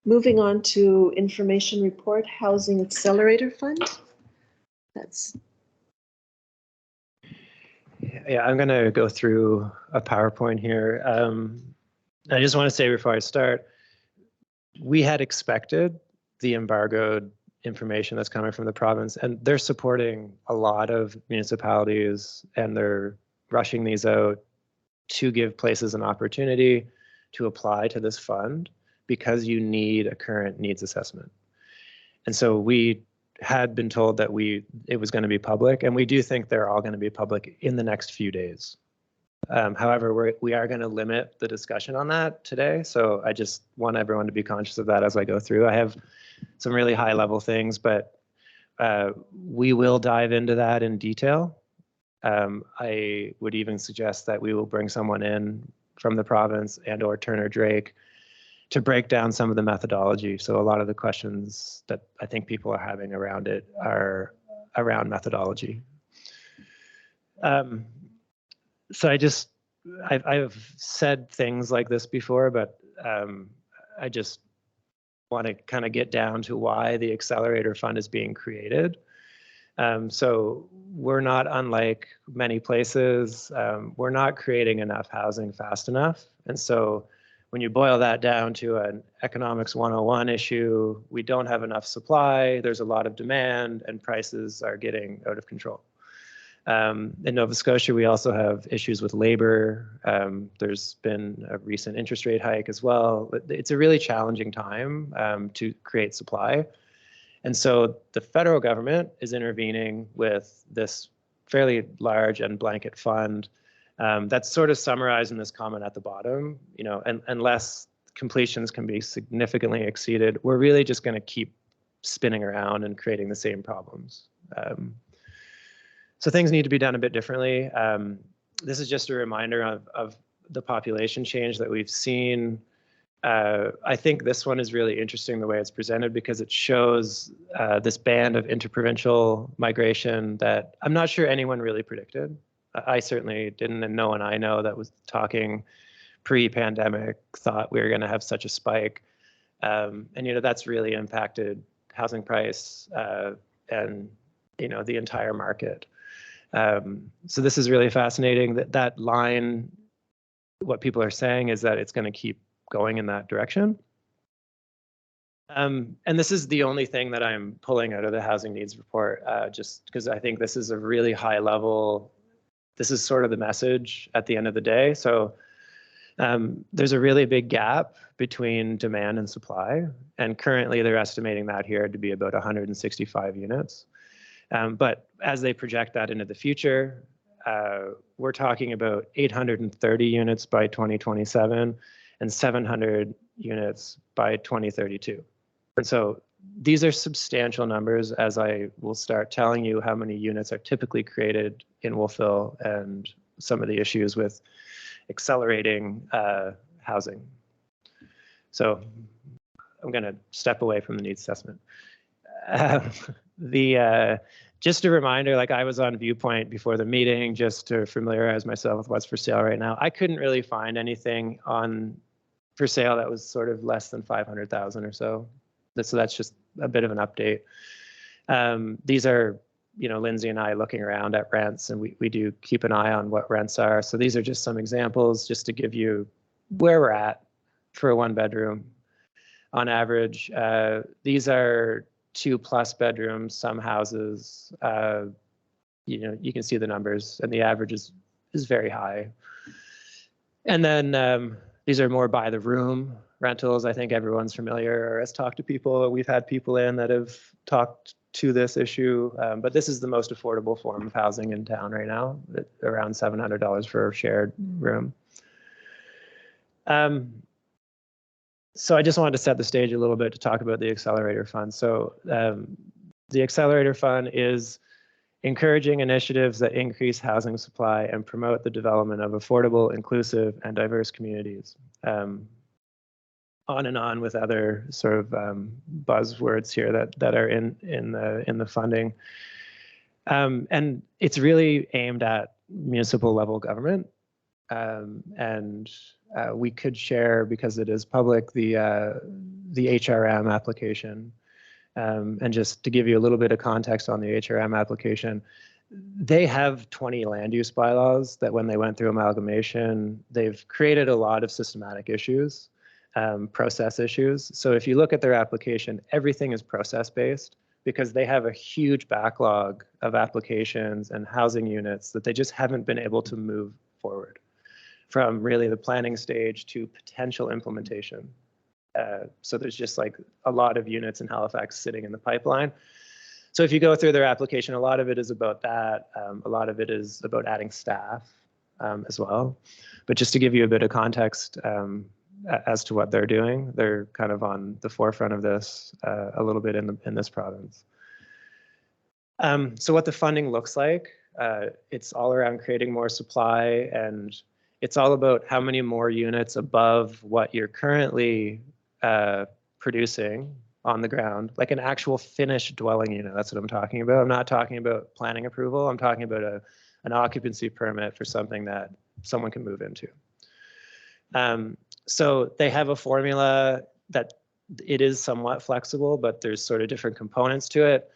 moving on to information report, Housing Accelerator Fund. That's, Yeah, I'm going to go through a PowerPoint here. I just want to say before I start, we had expected the embargoed information that's coming from the province, and they're supporting a lot of municipalities, and they're rushing these out to give places an opportunity to apply to this fund because you need a current needs assessment. And so we had been told that it was going to be public, and we do think they're all going to be public in the next few days. However, we are going to limit the discussion on that today, so I just want everyone to be conscious of that as I go through. I have some really high level things, but we will dive into that in detail. I would even suggest that we will bring someone in from the province and/or Turner Drake to break down some of the methodology. So a lot of the questions that I think people are having around it are around methodology. So I've said things like this before, but I just want to kind of get down to why the Accelerator Fund is being created. So we're not unlike many places. We're not creating enough housing fast enough. And so when you boil that down to an economics 101 issue, we don't have enough supply, there's a lot of demand, and prices are getting out of control. In Nova Scotia, we also have issues with labor. There's been a recent interest rate hike as well. It's a really challenging time to create supply. And so the federal government is intervening with this fairly large and blanket fund that's sort of summarized in this comment at the bottom. You know, unless completions can be significantly exceeded, we're really just going to keep spinning around and creating the same problems. So things need to be done a bit differently. This is just a reminder of the population change that we've seen. I think this one is really interesting the way it's presented because it shows this band of interprovincial migration that I'm not sure anyone really predicted. I certainly didn't, and no one I know that was talking pre-pandemic thought we were going to have such a spike. And, you know, that's really impacted housing price and, you know, the entire market. So this is really fascinating. That line, what people are saying is that it's going to keep going in that direction. And this is the only thing that I'm pulling out of the housing needs report, just because I think this is a really high level, this is sort of the message at the end of the day. So there's a really big gap between demand and supply. And currently they're estimating that here to be about 165 units. But as they project that into the future, we're talking about 830 units by 2027 and 700 units by 2032. And so these are substantial numbers, as I will start telling you how many units are typically created in Wolfville and some of the issues with accelerating housing. So I'm going to step away from the needs assessment. Just a reminder, like I was on Viewpoint before the meeting just to familiarize myself with what's for sale right now. I couldn't really find anything for sale that was sort of less than 500,000 or so. So that's just a bit of an update. These are, you know, Lindsay and I looking around at rents, and we do keep an eye on what rents are. So these are just some examples just to give you where we're at for a 1-bedroom on average. These are 2+ bedrooms, some houses, you know, you can see the numbers, and the average is very high. And then these are more by the room rentals. I think everyone's familiar or has talked to people. We've had people in that have talked to this issue, but this is the most affordable form of housing in town right now, at around $700 for a shared room. So I just wanted to set the stage a little bit to talk about the Accelerator Fund. So the Accelerator Fund is encouraging initiatives that increase housing supply and promote the development of affordable, inclusive, and diverse communities. On and on with other sort of buzzwords here that are in the funding. And it's really aimed at municipal level government. And we could share, because it is public, the HRM application. And just to give you a little bit of context on the HRM application, they have 20 land use bylaws that when they went through amalgamation, they've created a lot of systematic issues, process issues. So if you look at their application, everything is process-based because they have a huge backlog of applications and housing units that they just haven't been able to move forward from really the planning stage to potential implementation. So there's just like a lot of units in Halifax sitting in the pipeline. So if you go through their application, a lot of it is about that. A lot of it is about adding staff as well. But just to give you a bit of context as to what they're doing, they're kind of on the forefront of this a little bit in this province. So what the funding looks like, it's all around creating more supply, and it's all about how many more units above what you're currently producing on the ground, like an actual finished dwelling unit. That's what I'm talking about. I'm not talking about planning approval. I'm talking about an occupancy permit for something that someone can move into. So they have a formula that it is somewhat flexible, but there's sort of different components to it.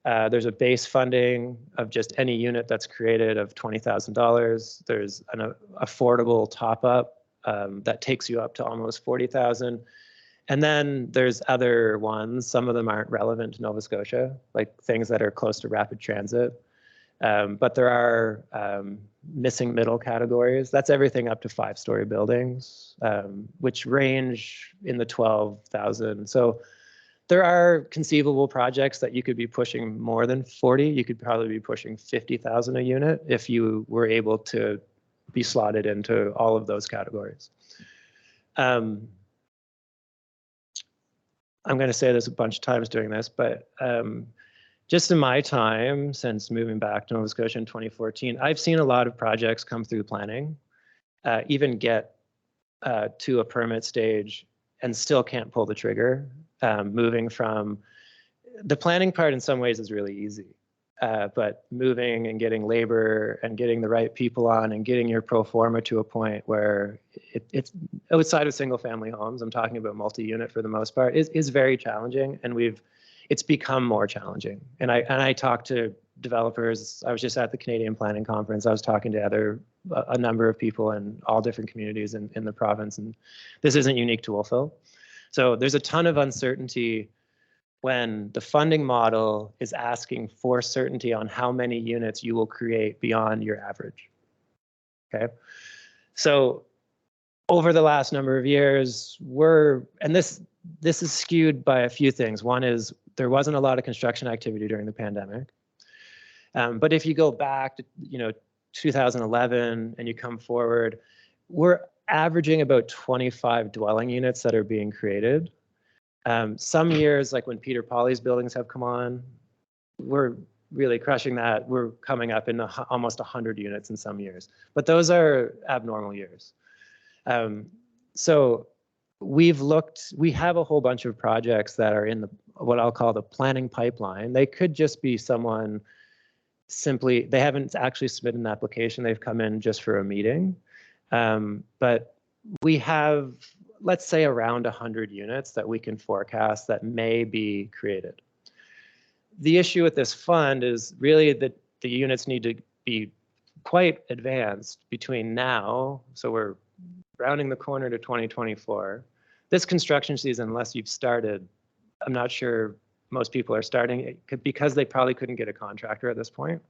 There's a base funding of just any unit that's created of $20,000. There's an affordable top-up that takes you up to almost 40,000. And then there's other ones, some of them aren't relevant to Nova Scotia, like things that are close to rapid transit. But there are missing middle categories. That's everything up to 5-story buildings, which range in the 12,000. So there are conceivable projects that you could be pushing more than 40. You could probably be pushing 50,000 a unit if you were able to be slotted into all of those categories. I'm going to say this a bunch of times doing this, but just in my time since moving back to Nova Scotia in 2014, I've seen a lot of projects come through planning, even get to a permit stage and still can't pull the trigger. Moving from the planning part in some ways is really easy, but moving and getting labor and getting the right people on and getting your pro forma to a point where it's outside of single family homes, I'm talking about multi-unit for the most part, is very challenging, and it's become more challenging. And I talk to developers. I was just at the Canadian Planning Conference. I was talking to a number of people in all different communities in the province, and this isn't unique to Wolfville. So there's a ton of uncertainty when the funding model is asking for certainty on how many units you will create beyond your average. Okay, so over the last number of years, and this is skewed by a few things. One is there wasn't a lot of construction activity during the pandemic. But if you go back to 2011 and you come forward, we're averaging about 25 dwelling units that are being created. Some years, like when Peter Polly's buildings have come on, we're really crushing that. We're coming up in almost 100 units in some years, but those are abnormal years. So we have a whole bunch of projects that are in what I'll call the planning pipeline. They could just be someone they haven't actually submitted an application. They've come in just for a meeting. But we have, let's say, around 100 units that we can forecast that may be created. The issue with this fund is really that the units need to be quite advanced between now, so we're rounding the corner to 2024. This construction season, unless you've started, I'm not sure most people are starting because they probably couldn't get a contractor at this point.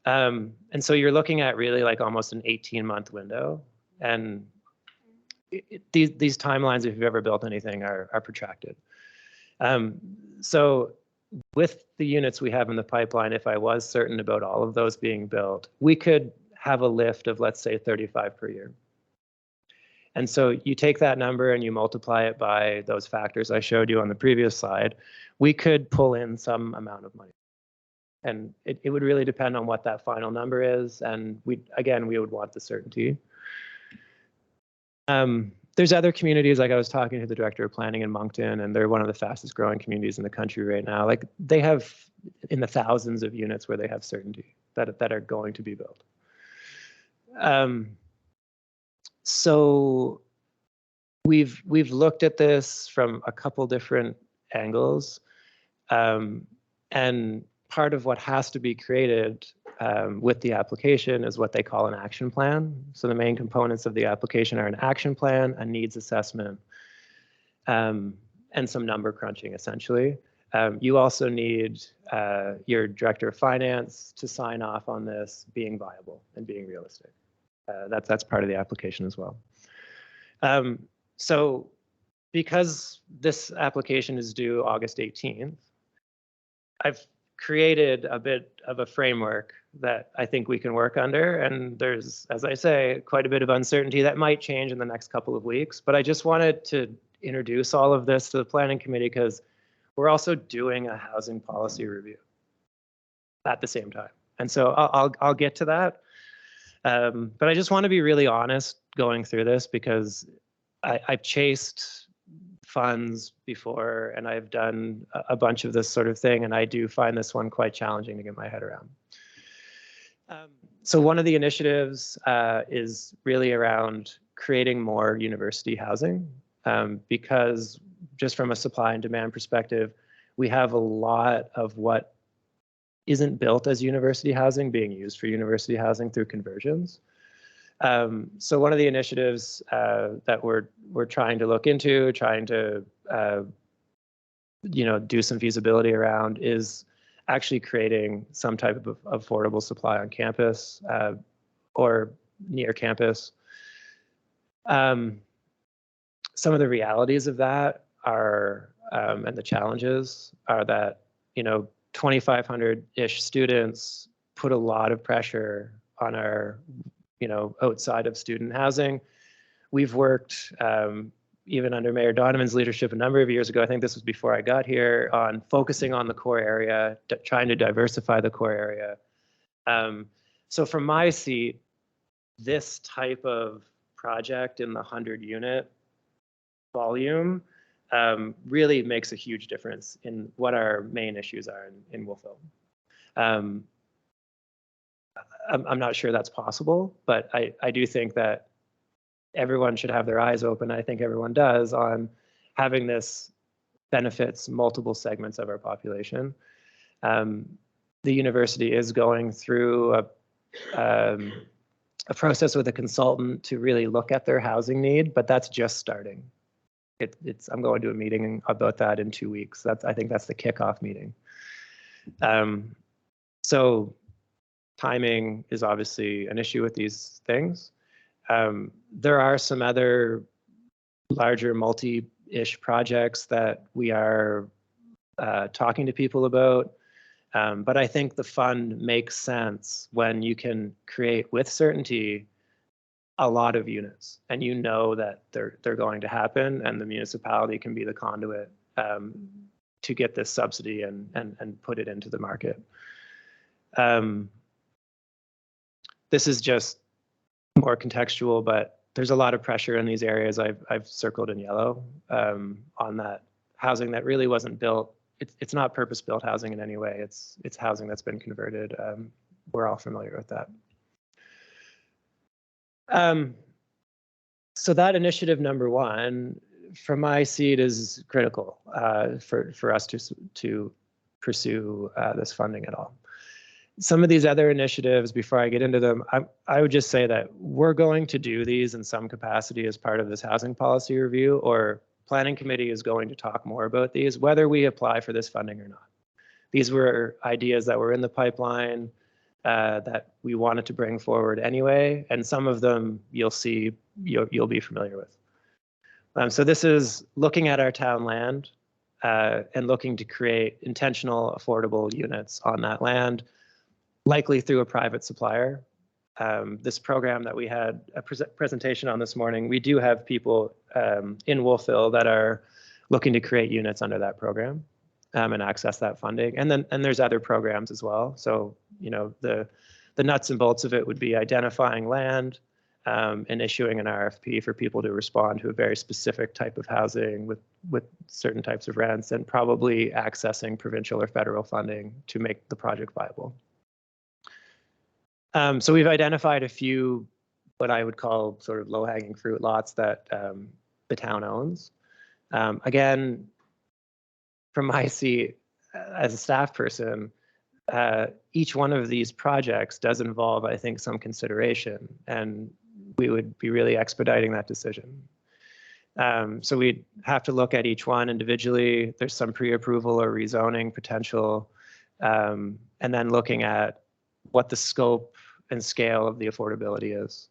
And so you're looking at really like almost an 18-month window. And these timelines, if you've ever built anything, are protracted. So with the units we have in the pipeline, if I was certain about all of those being built, we could have a lift of, let's say, 35 per year. And so you take that number and you multiply it by those factors I showed you on the previous slide, we could pull in some amount of money. And it would really depend on what that final number is. And we would want the certainty. There's other communities, like I was talking to the director of planning in Moncton, and they're one of the fastest growing communities in the country right now. Like they have in the thousands of units where they have certainty that are going to be built. So we've looked at this from a couple different angles, and part of what has to be created with the application is what they call an action plan. So the main components of the application are an action plan, a needs assessment, and some number crunching, essentially. You also need your director of finance to sign off on this being viable and being realistic. That's part of the application as well. So because this application is due August 18th, I've created a bit of a framework that I think we can work under. And there's, as I say, quite a bit of uncertainty that might change in the next couple of weeks. But I just wanted to introduce all of this to the planning committee because we're also doing a housing policy review at the same time. And so I'll get to that. But I just want to be really honest going through this because I've chased funds before and I've done a bunch of this sort of thing, and I do find this one quite challenging to get my head around. So one of the initiatives is really around creating more university housing because just from a supply and demand perspective, we have a lot of what isn't built as university housing being used for university housing through conversions. So one of the initiatives that we're trying to look into, trying to do some feasibility around is actually creating some type of affordable supply on campus or near campus. Some of the realities of that are, and the challenges are that, 2,500-ish students put a lot of pressure on our, outside of student housing. We've worked, even under Mayor Donovan's leadership a number of years ago, I think this was before I got here, on focusing on the core area, trying to diversify the core area. So from my seat, this type of project in the 100-unit volume really makes a huge difference in what our main issues are in Wolfville. I'm not sure that's possible, but I do think that everyone should have their eyes open. I think everyone does, on having this benefits multiple segments of our population. The university is going through a process with a consultant to really look at their housing need, but that's just starting. I'm going to a meeting about that in 2 weeks. I think that's the kickoff meeting. So timing is obviously an issue with these things. There are some other larger multi-ish projects that we are talking to people about. But I think the fund makes sense when you can create with certainty a lot of units, and that they're going to happen, and the municipality can be the conduit to get this subsidy and put it into the market. This is just more contextual, but there's a lot of pressure in these areas I've circled in yellow on that housing that really wasn't built. It's not purpose-built housing in any way. It's housing that's been converted. We're all familiar with that. So that initiative number one, from my seat, is critical for us to pursue this funding at all. Some of these other initiatives, before I get into them, I would just say that we're going to do these in some capacity as part of this housing policy review, or Planning Committee is going to talk more about these, whether we apply for this funding or not. These were ideas that were in the pipeline that we wanted to bring forward anyway, and some of them you'll be familiar with. So this is looking at our town land and looking to create intentional affordable units on that land, likely through a private supplier. This program that we had a presentation on this morning, we do have people in Wolfville that are looking to create units under that program and access that funding. And there's other programs as well. So, the nuts and bolts of it would be identifying land and issuing an RFP for people to respond to a very specific type of housing with certain types of rents, and probably accessing provincial or federal funding to make the project viable. So we've identified a few, what I would call sort of low-hanging fruit lots that the town owns. Again, from my seat as a staff person, each one of these projects does involve, I think, some consideration, and we would be really expediting that decision. So we'd have to look at each one individually. There's some pre-approval or rezoning potential, and then looking at what the scope and scale of the affordability is.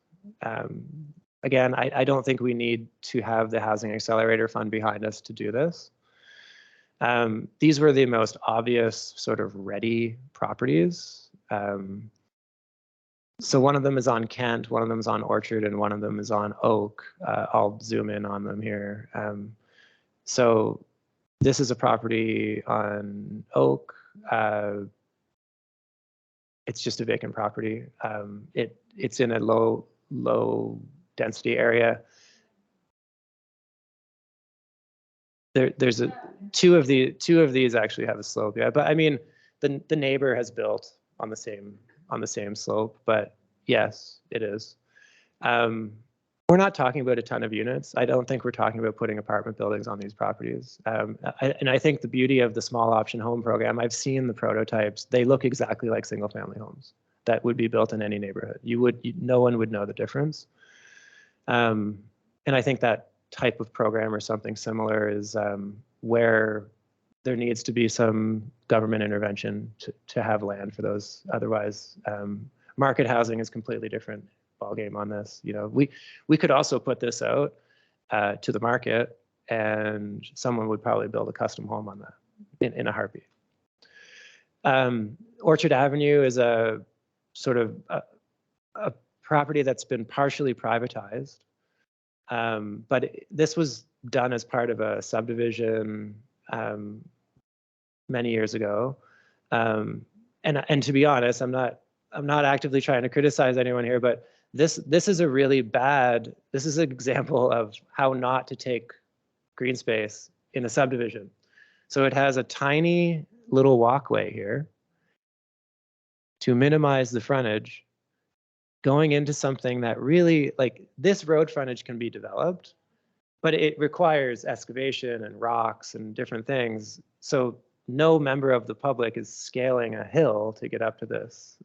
Again, I don't think we need to have the Housing Accelerator Fund behind us to do this. These were the most obvious sort of ready properties. So one of them is on Kent, one of them is on Orchard, and one of them is on Oak. I'll zoom in on them here. So this is a property on Oak. It's just a vacant property. It's in a low density area. There's two of these actually have a slope, yeah. But I mean, the neighbor has built on the same slope. But yes, it is. We're not talking about a ton of units. I don't think we're talking about putting apartment buildings on these properties. And I think the beauty of the small option home program, I've seen the prototypes. They look exactly like single family homes. that would be built in any neighborhood. No one would know the difference. And I think that type of program or something similar is where there needs to be some government intervention to have land for those. Otherwise, market housing is completely different ballgame on this. You know, we could also put this out to the market, and someone would probably build a custom home on that in a heartbeat. Orchard Avenue is a sort of a property that's been partially privatized, but this was done as part of a subdivision many years ago. And to be honest, I'm not actively trying to criticize anyone here, but this is a really bad, this is an example of how not to take green space in a subdivision. So it has a tiny little walkway here to minimize the frontage, going into something that really, like, this road frontage can be developed, but it requires excavation and rocks and different things. So no member of the public is scaling a hill to get up to this.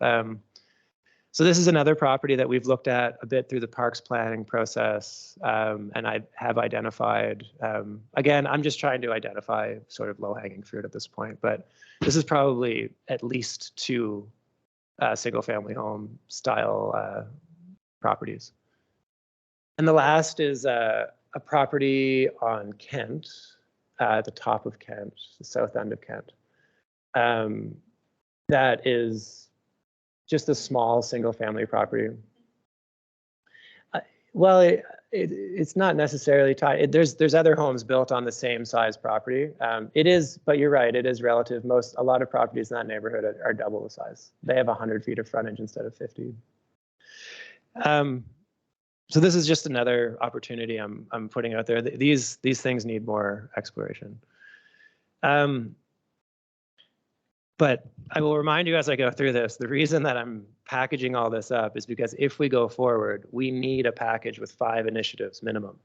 So this is another property that we've looked at a bit through the parks planning process, and I have identified, again, I'm just trying to identify sort of low-hanging fruit at this point, but this is probably at least 2 single-family home style properties. And the last is a property on Kent, at the top of Kent, the south end of Kent, that is just a small single-family property. Well, it's not necessarily tied. There's other homes built on the same size property. It is, but you're right, it is relative. A lot of properties in that neighborhood are double the size. They have 100 feet of frontage instead of 50. So this is just another opportunity I'm putting out there. These things need more exploration. But I will remind you as I go through this, the reason that I'm packaging all this up is because if we go forward, we need a package with 5 initiatives minimum.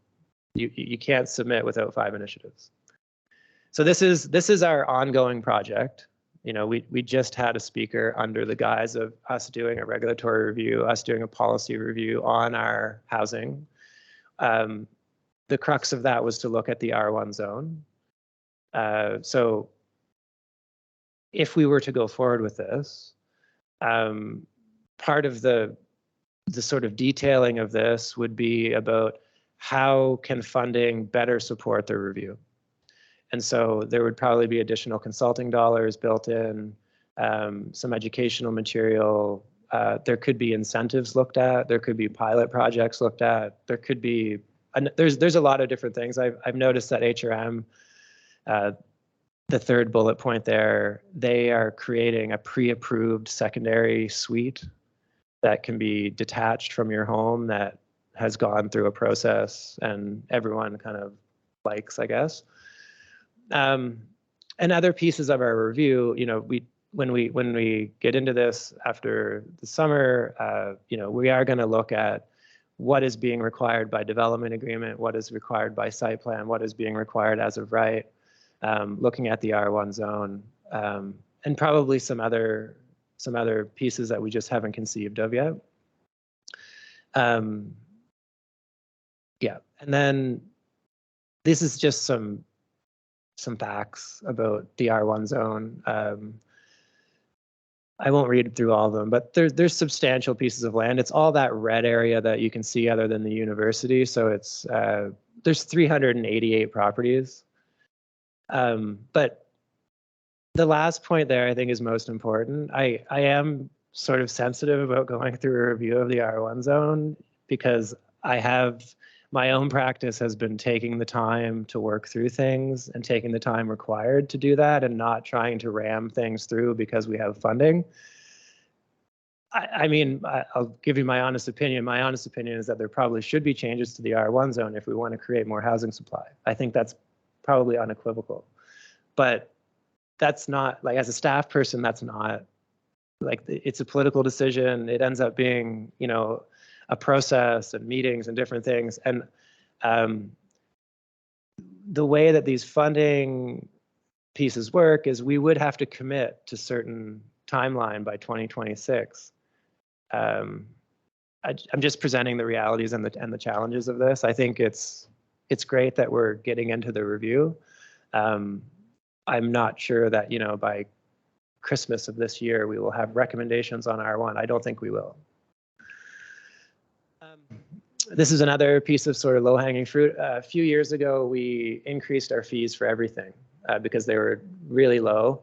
You can't submit without 5 initiatives. So this is our ongoing project. You know, we just had a speaker under the guise of us doing a regulatory review, us doing a policy review on our housing. The crux of that was to look at the R1 zone. So if we were to go forward with this, part of the sort of detailing of this would be about how can funding better support the review. And so there would probably be additional consulting dollars built in, some educational material. There could be incentives looked at. There could be pilot projects looked at. There could be, there's a lot of different things. I've noticed that HRM, the 3rd bullet point there, they are creating a pre-approved secondary suite that can be detached from your home that has gone through a process and everyone kind of likes, I guess. And other pieces of our review, you know, when we get into this after the summer, you know, we are going to look at what is being required by development agreement, what is required by site plan, what is being required as of right. Looking at the R1 zone, and probably some other pieces that we just haven't conceived of yet. Yeah, and then this is just some facts about the R1 zone. I won't read through all of them, but there's substantial pieces of land. It's all that red area that you can see other than the university. So it's there's 388 properties. But the last point there, I think, is most important. I am sort of sensitive about going through a review of the R1 zone because my own practice has been taking the time to work through things and taking the time required to do that and not trying to ram things through because we have funding. I mean, I'll give you my honest opinion. My honest opinion is that there probably should be changes to the R1 zone if we want to create more housing supply. I think that's probably unequivocal, but that's not, like, as a staff person, that's not, like, it's a political decision. It ends up being, you know, a process and meetings and different things. And the way that these funding pieces work is we would have to commit to certain timeline by 2026 I'm just presenting the realities and the challenges of this. I think it's great that we're getting into the review. I'm not sure that, you know, by Christmas of this year, we will have recommendations on R1. I don't think we will. This is another piece of sort of low-hanging fruit. A few years ago, we increased our fees for everything because they were really low.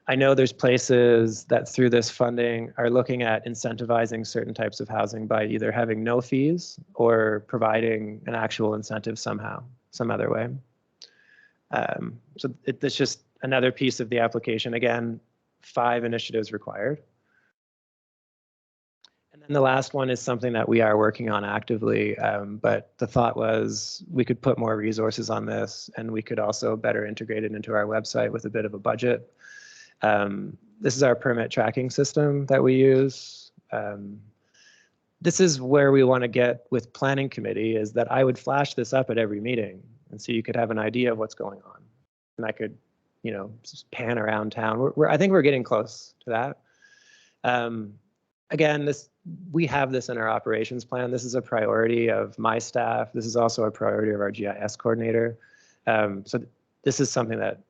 I know there's places that through this funding are looking at incentivizing certain types of housing by either having no fees or providing an actual incentive somehow, some other way. So it's just another piece of the application. Again, 5 initiatives required. And then the last one is something that we are working on actively, but the thought was we could put more resources on this and we could also better integrate it into our website with a bit of a budget. This is our permit tracking system that we use. This is where we want to get with planning committee, is that I would flash this up at every meeting and so you could have an idea of what's going on. And I could, you know, just pan around town. I think we're getting close to that. Again, we have this in our operations plan. This is a priority of my staff. This is also a priority of our GIS coordinator. So this is something that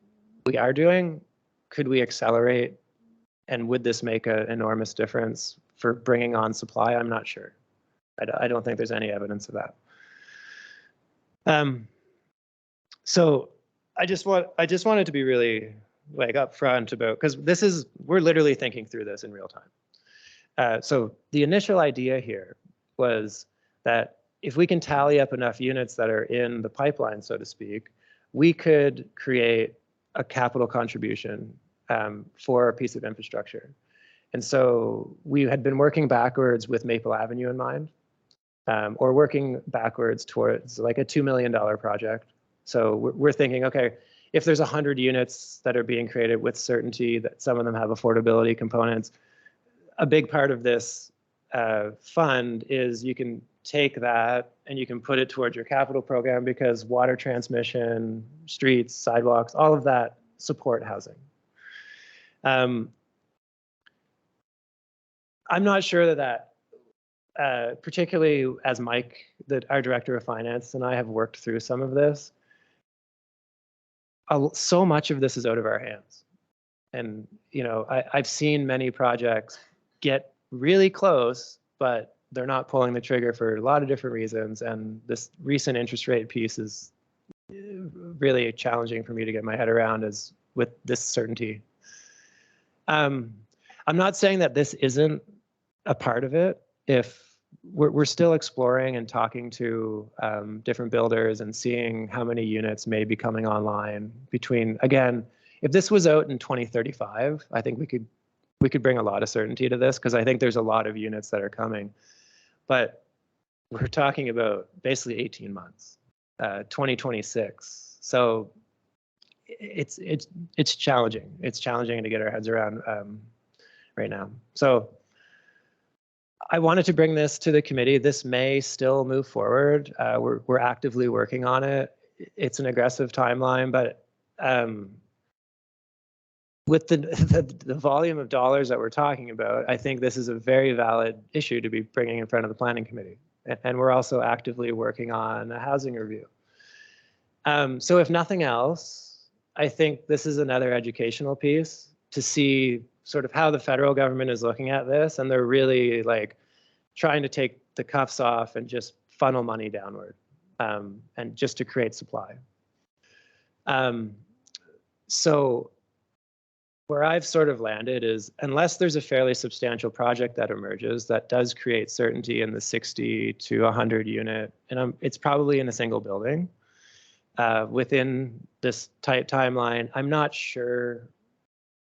we are doing. Could we accelerate? And would this make an enormous difference for bringing on supply? I'm not sure. I don't think there's any evidence of that. So I just wanted to be really like upfront about, because we're literally thinking through this in real time. So the initial idea here was that if we can tally up enough units that are in the pipeline, so to speak, we could create a capital contribution for a piece of infrastructure. And so we had been working backwards with Maple Avenue in mind, or working backwards towards like a $2 million project. So we're thinking, okay, if there's 100 units that are being created with certainty that some of them have affordability components, a big part of this fund is you can take that and you can put it towards your capital program, because water transmission, streets, sidewalks, all of that support housing. I'm not sure that particularly as Mike, our director of finance, and I have worked through some of this, so much of this is out of our hands. And, you know, I've seen many projects get really close, but they're not pulling the trigger for a lot of different reasons. And this recent interest rate piece is really challenging for me to get my head around, is with this certainty. I'm not saying that this isn't a part of it. If we're still exploring and talking to different builders and seeing how many units may be coming online between, again, if this was out in 2035, I think we could bring a lot of certainty to this, because I think there's a lot of units that are coming. But we're talking about basically 18 months, 2026. So it's challenging. It's challenging to get our heads around right now. So I wanted to bring this to the committee. This may still move forward. We're actively working on it. It's an aggressive timeline, but with the volume of dollars that we're talking about, I think this is a very valid issue to be bringing in front of the planning committee. And we're also actively working on a housing review. So if nothing else, I think this is another educational piece to see sort of how the federal government is looking at this, and they're really like trying to take the cuffs off and just funnel money downward, and just to create supply. So where I've sort of landed is, unless there's a fairly substantial project that emerges that does create certainty in the 60 to 100 unit, and it's probably in a single building within this tight timeline, I'm not sure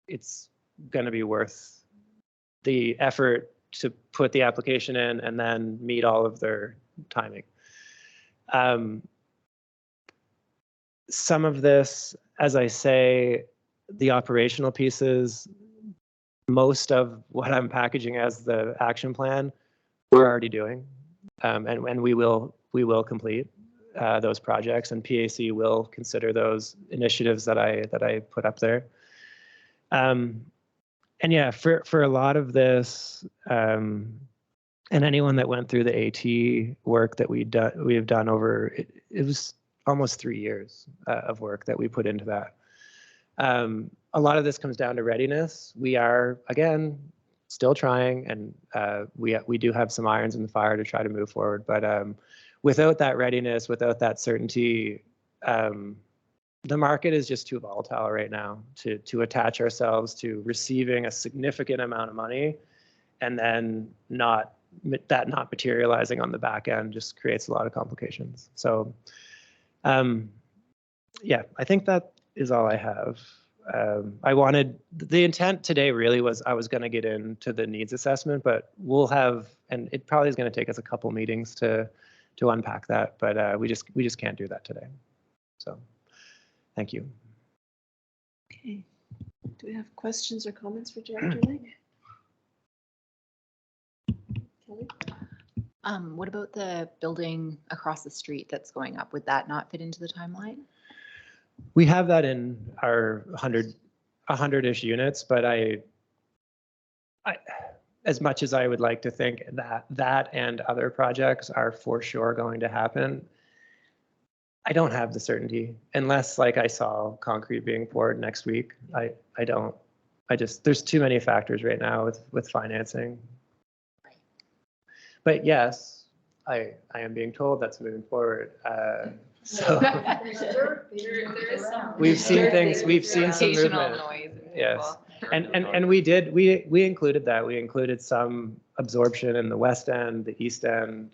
it's going to be worth the effort to put the application in and then meet all of their timing. Some of this, as I say, the operational pieces, most of what I'm packaging as the action plan, we're already doing, and we will complete those projects, and PAC will consider those initiatives that I put up there. And yeah, for a lot of this, And anyone that went through the AT work that we have done over, it was almost 3 years of work that we put into that. A lot of this comes down to readiness. We are, again, still trying, and we do have some irons in the fire to try to move forward. But without that readiness, without that certainty, the market is just too volatile right now to attach ourselves to receiving a significant amount of money and then not materializing on the back end just creates a lot of complications. So yeah, I think that is all I have. The intent today really was I was going to get into the needs assessment, but we'll have, and it probably is going to take us a couple meetings to unpack that, but we just can't do that today. So thank you. Okay. Do we have questions or comments for Director Lake? Kelly? What about the building across the street that's going up? Would that not fit into the timeline? We have that in our 100-ish units, but I, as much as I would like to think that and other projects are for sure going to happen, I don't have the certainty unless, like, I saw concrete being poured next week. I don't. There's too many factors right now with financing. But yes, I am being told that's moving forward. So we've seen things. We've seen some movement. Yes, and we included that. We included some absorption in the West End, the East End.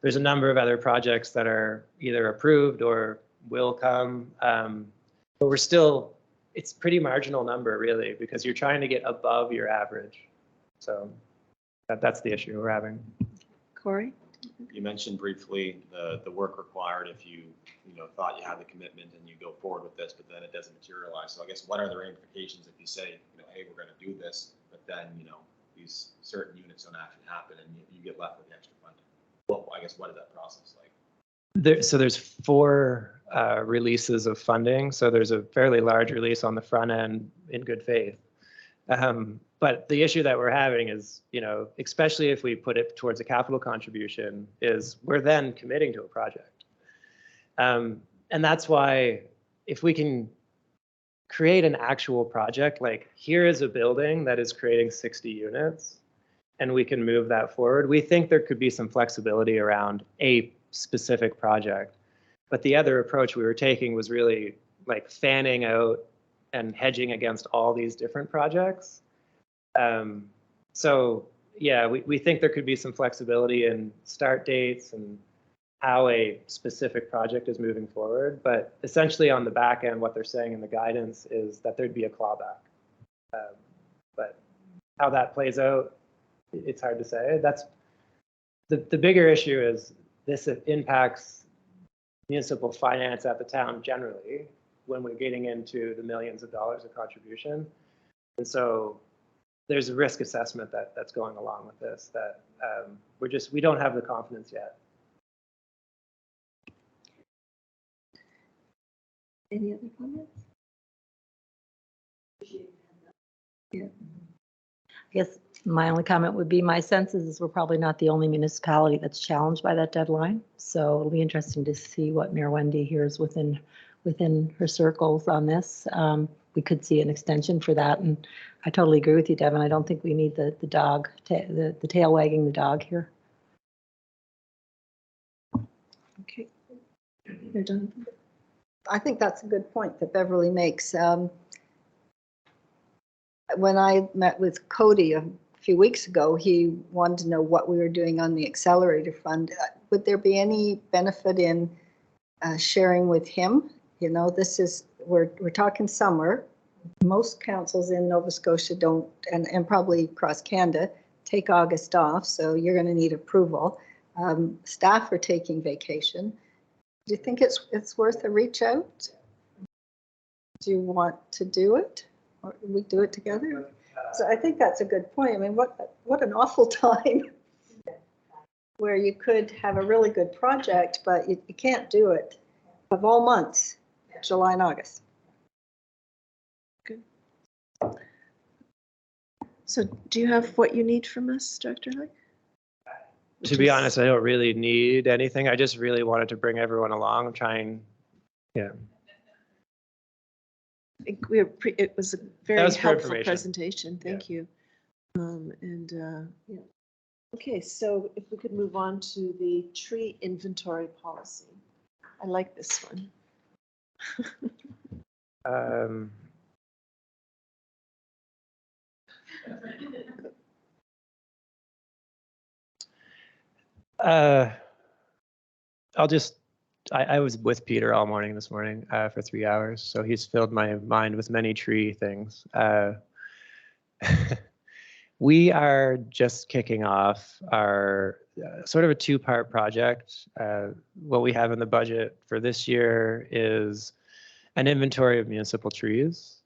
There's a number of other projects that are either approved or will come, but we're still. It's pretty marginal number really because you're trying to get above your average. So that's the issue we're having. Corey? You mentioned briefly the work required if you thought you had the commitment and you go forward with this, but then it doesn't materialize. So I guess what are the ramifications if you say, hey, we're going to do this, but then these certain units don't actually happen and you get left with the extra funding? Well, I guess what is that process like? So there's 4 releases of funding. So there's a fairly large release on the front end in good faith. But the issue that we're having is, especially if we put it towards a capital contribution, is we're then committing to a project. And that's why if we can create an actual project, like here is a building that is creating 60 units, and we can move that forward, we think there could be some flexibility around a specific project. But the other approach we were taking was really like fanning out and hedging against all these different projects. So yeah, we think there could be some flexibility in start dates and how a specific project is moving forward. But essentially on the back end, what they're saying in the guidance is that there'd be a clawback. But how that plays out, it's hard to say. That's the bigger issue is this impacts municipal finance at the town generally when we're getting into the millions of dollars of contribution. And so there's a risk assessment that's going along with this that we don't have the confidence yet. Any other comments? Yeah. I guess my only comment would be my sense is we're probably not the only municipality that's challenged by that deadline. So it'll be interesting to see what Mayor Wendy hears within her circles on this. We could see an extension for that. And I totally agree with you, Devin. I don't think we need the tail wagging the dog here. Okay. You're done. I think that's a good point that Beverly makes. When I met with Cody a few weeks ago, he wanted to know what we were doing on the accelerator fund. Would there be any benefit in sharing with him? We're talking summer. Most councils in Nova Scotia don't, and probably across Canada, take August off. So you're going to need approval. Staff are taking vacation. Do you think it's worth a reach out? Do you want to do it? Or we do it together? So I think that's a good point. I mean, what an awful time where you could have a really good project, but you can't do it of all months, July and August. Good. So do you have what you need from us, Director Lake? To be honest, I don't really need anything. I just really wanted to bring everyone along, yeah. I think it was a very was for helpful information. presentation. Thank you. Yeah. Okay, so if we could move on to the tree inventory policy. I like this one. I was with Peter all morning this morning for 3 hours, so he's filled my mind with many tree things. We are just kicking off our sort of a two-part project. What we have in the budget for this year is an inventory of municipal trees.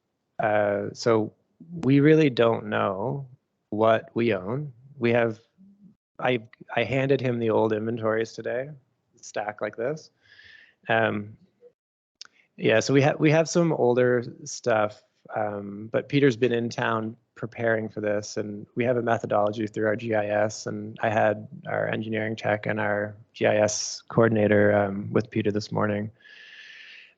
So we really don't know what we own. I handed him the old inventories today, stack like this. Yeah, so we have some older stuff, but Peter's been in town preparing for this, and we have a methodology through our GIS, and I had our engineering tech and our GIS coordinator with Peter this morning.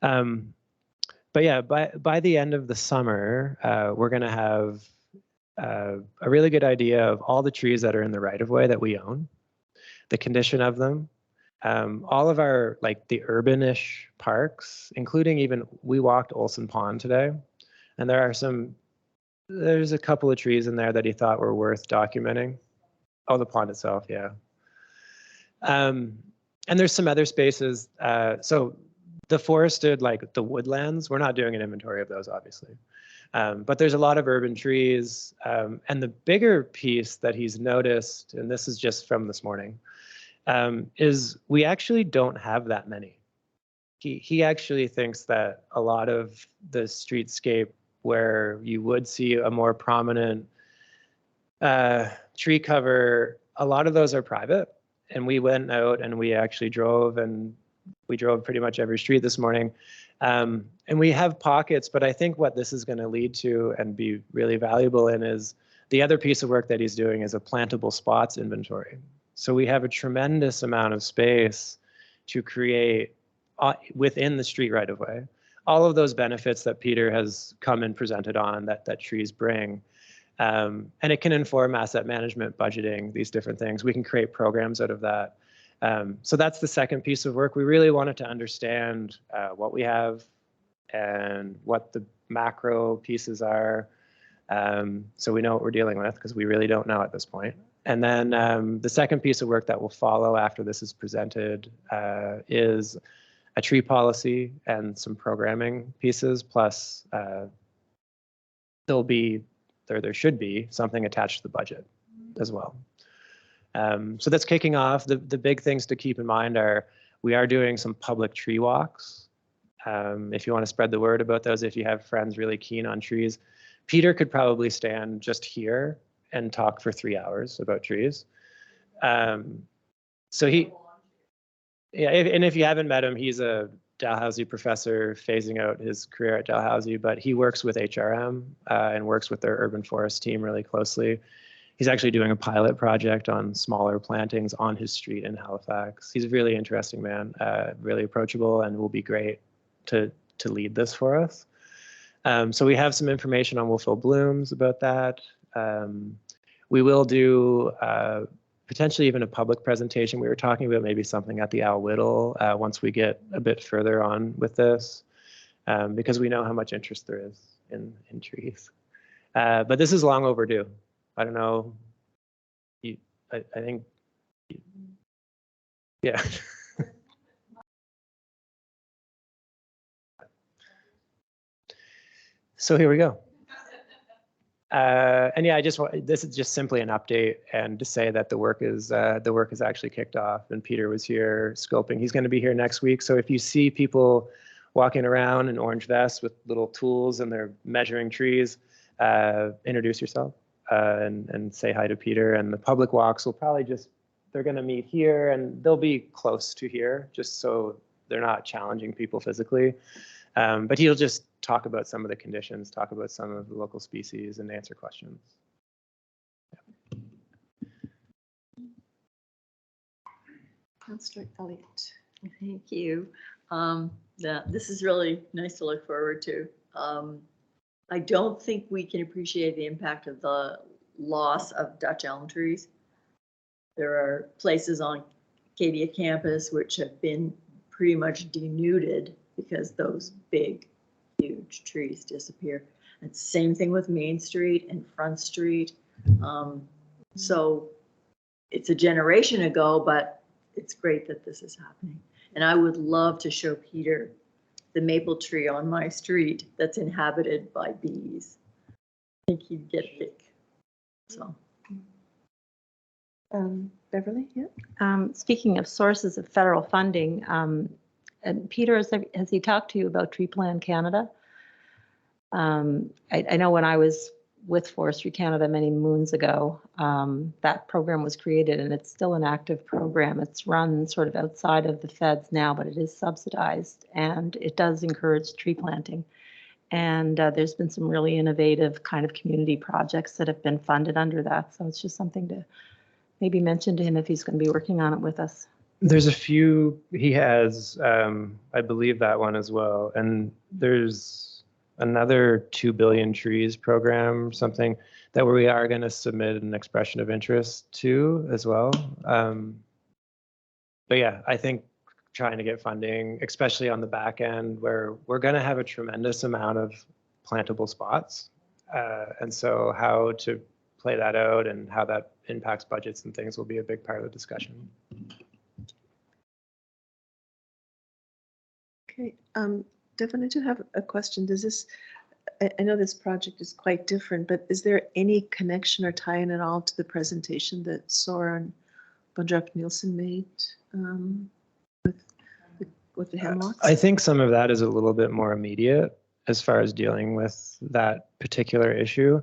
But yeah, by the end of the summer, we're going to have a really good idea of all the trees that are in the right-of-way that we own, the condition of them, all of our, like, the urbanish parks, including even, we walked Olson Pond today, and there's a couple of trees in there that he thought were worth documenting. Oh, the pond itself, yeah. And there's some other spaces. So the forested, like the woodlands, we're not doing an inventory of those, obviously. But there's a lot of urban trees. And the bigger piece that he's noticed, and this is just from this morning, is we actually don't have that many. He actually thinks that a lot of the streetscape where you would see a more prominent tree cover, a lot of those are private. And we went out and we actually drove, and we drove pretty much every street this morning. And we have pockets, but I think what this is going to lead to and be really valuable in is the other piece of work that he's doing is a plantable spots inventory. So we have a tremendous amount of space to create within the street right of way. All of those benefits that Peter has come and presented on that trees bring. And it can inform asset management, budgeting, these different things. We can create programs out of that. So that's the second piece of work. We really wanted to understand what we have and what the macro pieces are. So we know what we're dealing with, because we really don't know at this point. And then the second piece of work that will follow after this is presented is a tree policy and some programming pieces, plus there should be something attached to the budget as well. So that's kicking off. The big things to keep in mind are we are doing some public tree walks. If you want to spread the word about those, if you have friends really keen on trees, Peter could probably stand just here and talk for 3 hours about trees. So and if you haven't met him, he's a Dalhousie professor phasing out his career at Dalhousie, but he works with HRM and works with their urban forest team really closely. He's actually doing a pilot project on smaller plantings on his street in Halifax. He's a really interesting man, really approachable, and will be great to lead this for us. So we have some information on Wolfville Blooms about that. We will do potentially even a public presentation. We were talking about maybe something at the Al Whittle once we get a bit further on with this, because we know how much interest there is in trees. But this is long overdue. I don't know. I think, yeah. So here we go. And yeah, this is just simply an update and to say that the work is actually kicked off, and Peter was here scoping. He's going to be here next week. So if you see people walking around in orange vests with little tools and they're measuring trees, introduce yourself and say hi to Peter. And the public walks will probably they're going to meet here, and they'll be close to here just so they're not challenging people physically. But he'll just talk about some of the conditions, talk about some of the local species, and answer questions. Councillor Elliott. Thank you. This is really nice to look forward to. I don't think we can appreciate the impact of the loss of Dutch elm trees. There are places on Acadia campus which have been pretty much denuded because those big, huge trees disappear. And same thing with Main Street and Front Street. So it's a generation ago, but it's great that this is happening. And I would love to show Peter the maple tree on my street that's inhabited by bees. I think he'd get a kick. So. Beverly, yeah. Speaking of sources of federal funding, and Peter, has he talked to you about Tree Plan Canada? I know when I was with Forestry Canada many moons ago, that program was created and it's still an active program. It's run sort of outside of the feds now, but it is subsidized and it does encourage tree planting. And there's been some really innovative kind of community projects that have been funded under that. So it's just something to maybe mention to him if he's going to be working on it with us. There's a few, he has, I believe that one as well. And there's another 2 billion trees program, something that we are going to submit an expression of interest to as well. But yeah, I think trying to get funding, especially on the back end where we're going to have a tremendous amount of plantable spots. And so how to play that out and how that impacts budgets and things will be a big part of the discussion. Okay, Devin, I do have a question. Does this, I know this project is quite different, but is there any connection or tie-in at all to the presentation that Soren Bondrup Nielsen made with the hemlocks? I think some of that is a little bit more immediate as far as dealing with that particular issue.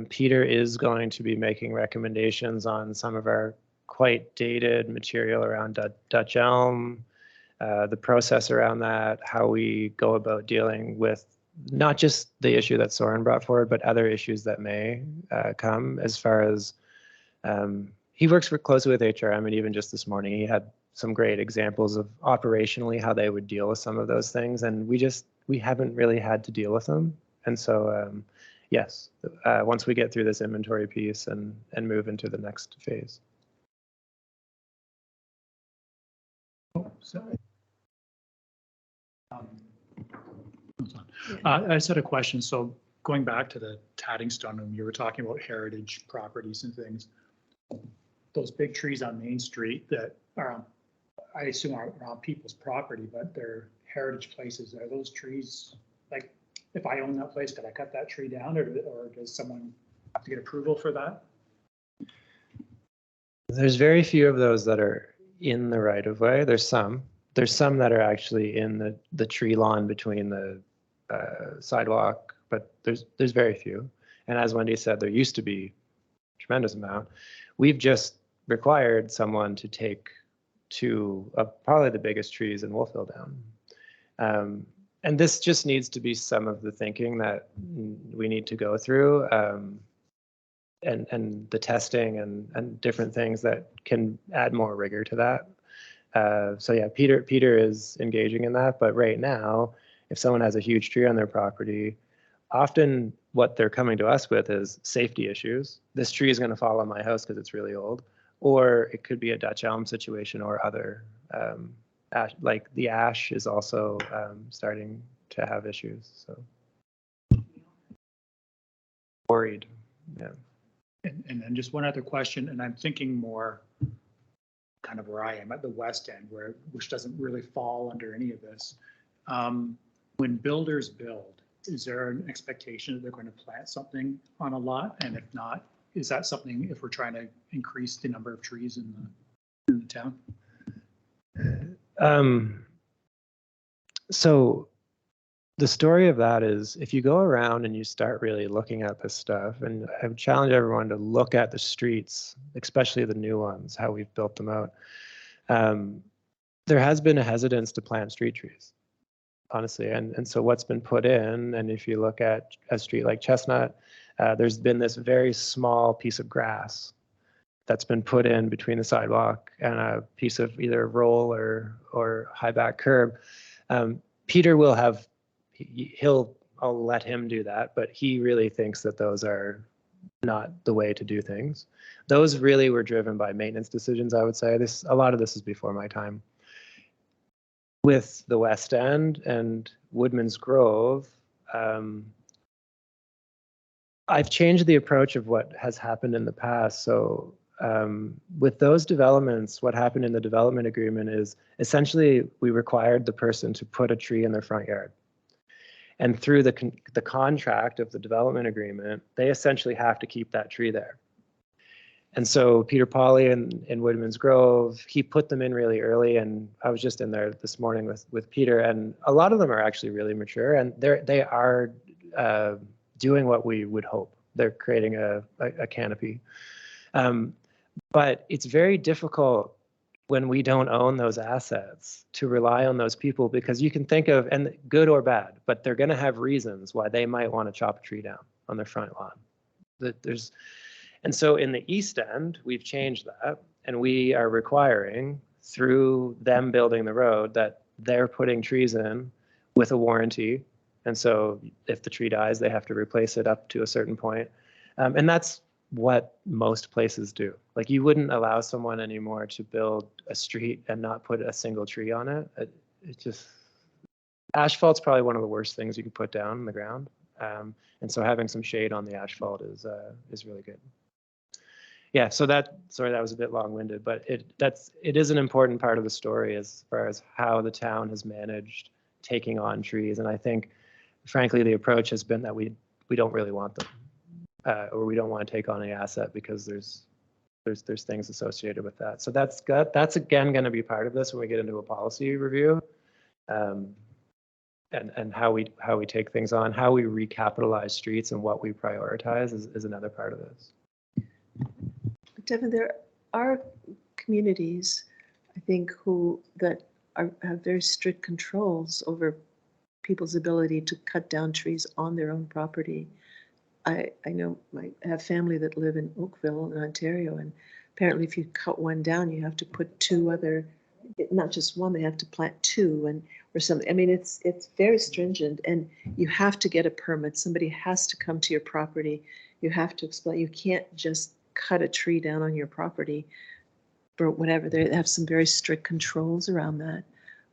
Peter is going to be making recommendations on some of our quite dated material around Dutch elm, the process around that, how we go about dealing with not just the issue that Soren brought forward, but other issues that may come as far as he works closely with HRM, and even just this morning he had some great examples of operationally how they would deal with some of those things, and we haven't really had to deal with them. And so yes, once we get through this inventory piece and move into the next phase. I just had a question. So going back to the Tatting Stone Room, you were talking about heritage properties and things. Those big trees on Main Street that are, I assume, are on people's property, but they're heritage places. Are those trees, like, if I own that place, could I cut that tree down, or does someone have to get approval for that? There's very few of those that are in the right of way. There's some that are actually in the tree lawn between the sidewalk, but there's very few. And as Wendy said, there used to be a tremendous amount. We've just required someone to take two of probably the biggest trees in Wolfville down. And this just needs to be some of the thinking that we need to go through, and the testing and different things that can add more rigor to that. So yeah, Peter is engaging in that, but right now, if someone has a huge tree on their property, often what they're coming to us with is safety issues. This tree is going to fall on my house because it's really old, or it could be a Dutch elm situation or other, ash, like the ash is also starting to have issues. So worried, yeah. And then just one other question, and I'm thinking more kind of where I am at the west end, which doesn't really fall under any of this. When builders build, is there an expectation that they're going to plant something on a lot? And if not, is that something if we're trying to increase the number of trees in the town? So the story of that is if you go around and you start really looking at this stuff, and I would challenge everyone to look at the streets, especially the new ones, how we've built them out. There has been a hesitance to plant street trees, honestly. And so what's been put in, and if you look at a street like Chestnut, there's been this very small piece of grass that's been put in between the sidewalk and a piece of either roll or high back curb. Peter will have, I'll let him do that, but he really thinks that those are not the way to do things. Those really were driven by maintenance decisions, I would say. A lot of this is before my time. With the West End and Woodman's Grove, I've changed the approach of what has happened in the past. So with those developments, what happened in the development agreement is essentially we required the person to put a tree in their front yard. And through the contract of the development agreement, they essentially have to keep that tree there. And so Peter Pauly in Woodman's Grove, he put them in really early, and I was just in there this morning with Peter, and a lot of them are actually really mature, and they are doing what we would hope. They're creating a canopy. But it's very difficult when we don't own those assets to rely on those people, because you can think of, and good or bad, but they're going to have reasons why they might want to chop a tree down on their front lawn. And so in the East End, we've changed that, and we are requiring through them building the road that they're putting trees in with a warranty. And so if the tree dies, they have to replace it up to a certain point. And that's what most places do. Like, you wouldn't allow someone anymore to build a street and not put a single tree on it. It just, asphalt's probably one of the worst things you can put down in the ground. And so having some shade on the asphalt is really good. Yeah, so sorry, that was a bit long-winded, but it is an important part of the story as far as how the town has managed taking on trees. And I think, frankly, the approach has been that we don't really want them. Or we don't want to take on any asset because there's things associated with that. So that's again going to be part of this when we get into a policy review, and how we take things on, how we recapitalize streets, and what we prioritize is another part of this. Devin, there are communities, I think, that have very strict controls over people's ability to cut down trees on their own property. I know I have family that live in Oakville in Ontario, and apparently if you cut one down, you have to put two other, not just one, they have to plant two or something. I mean, it's very stringent, and you have to get a permit. Somebody has to come to your property. You have to explain. You can't just cut a tree down on your property for whatever. They have some very strict controls around that.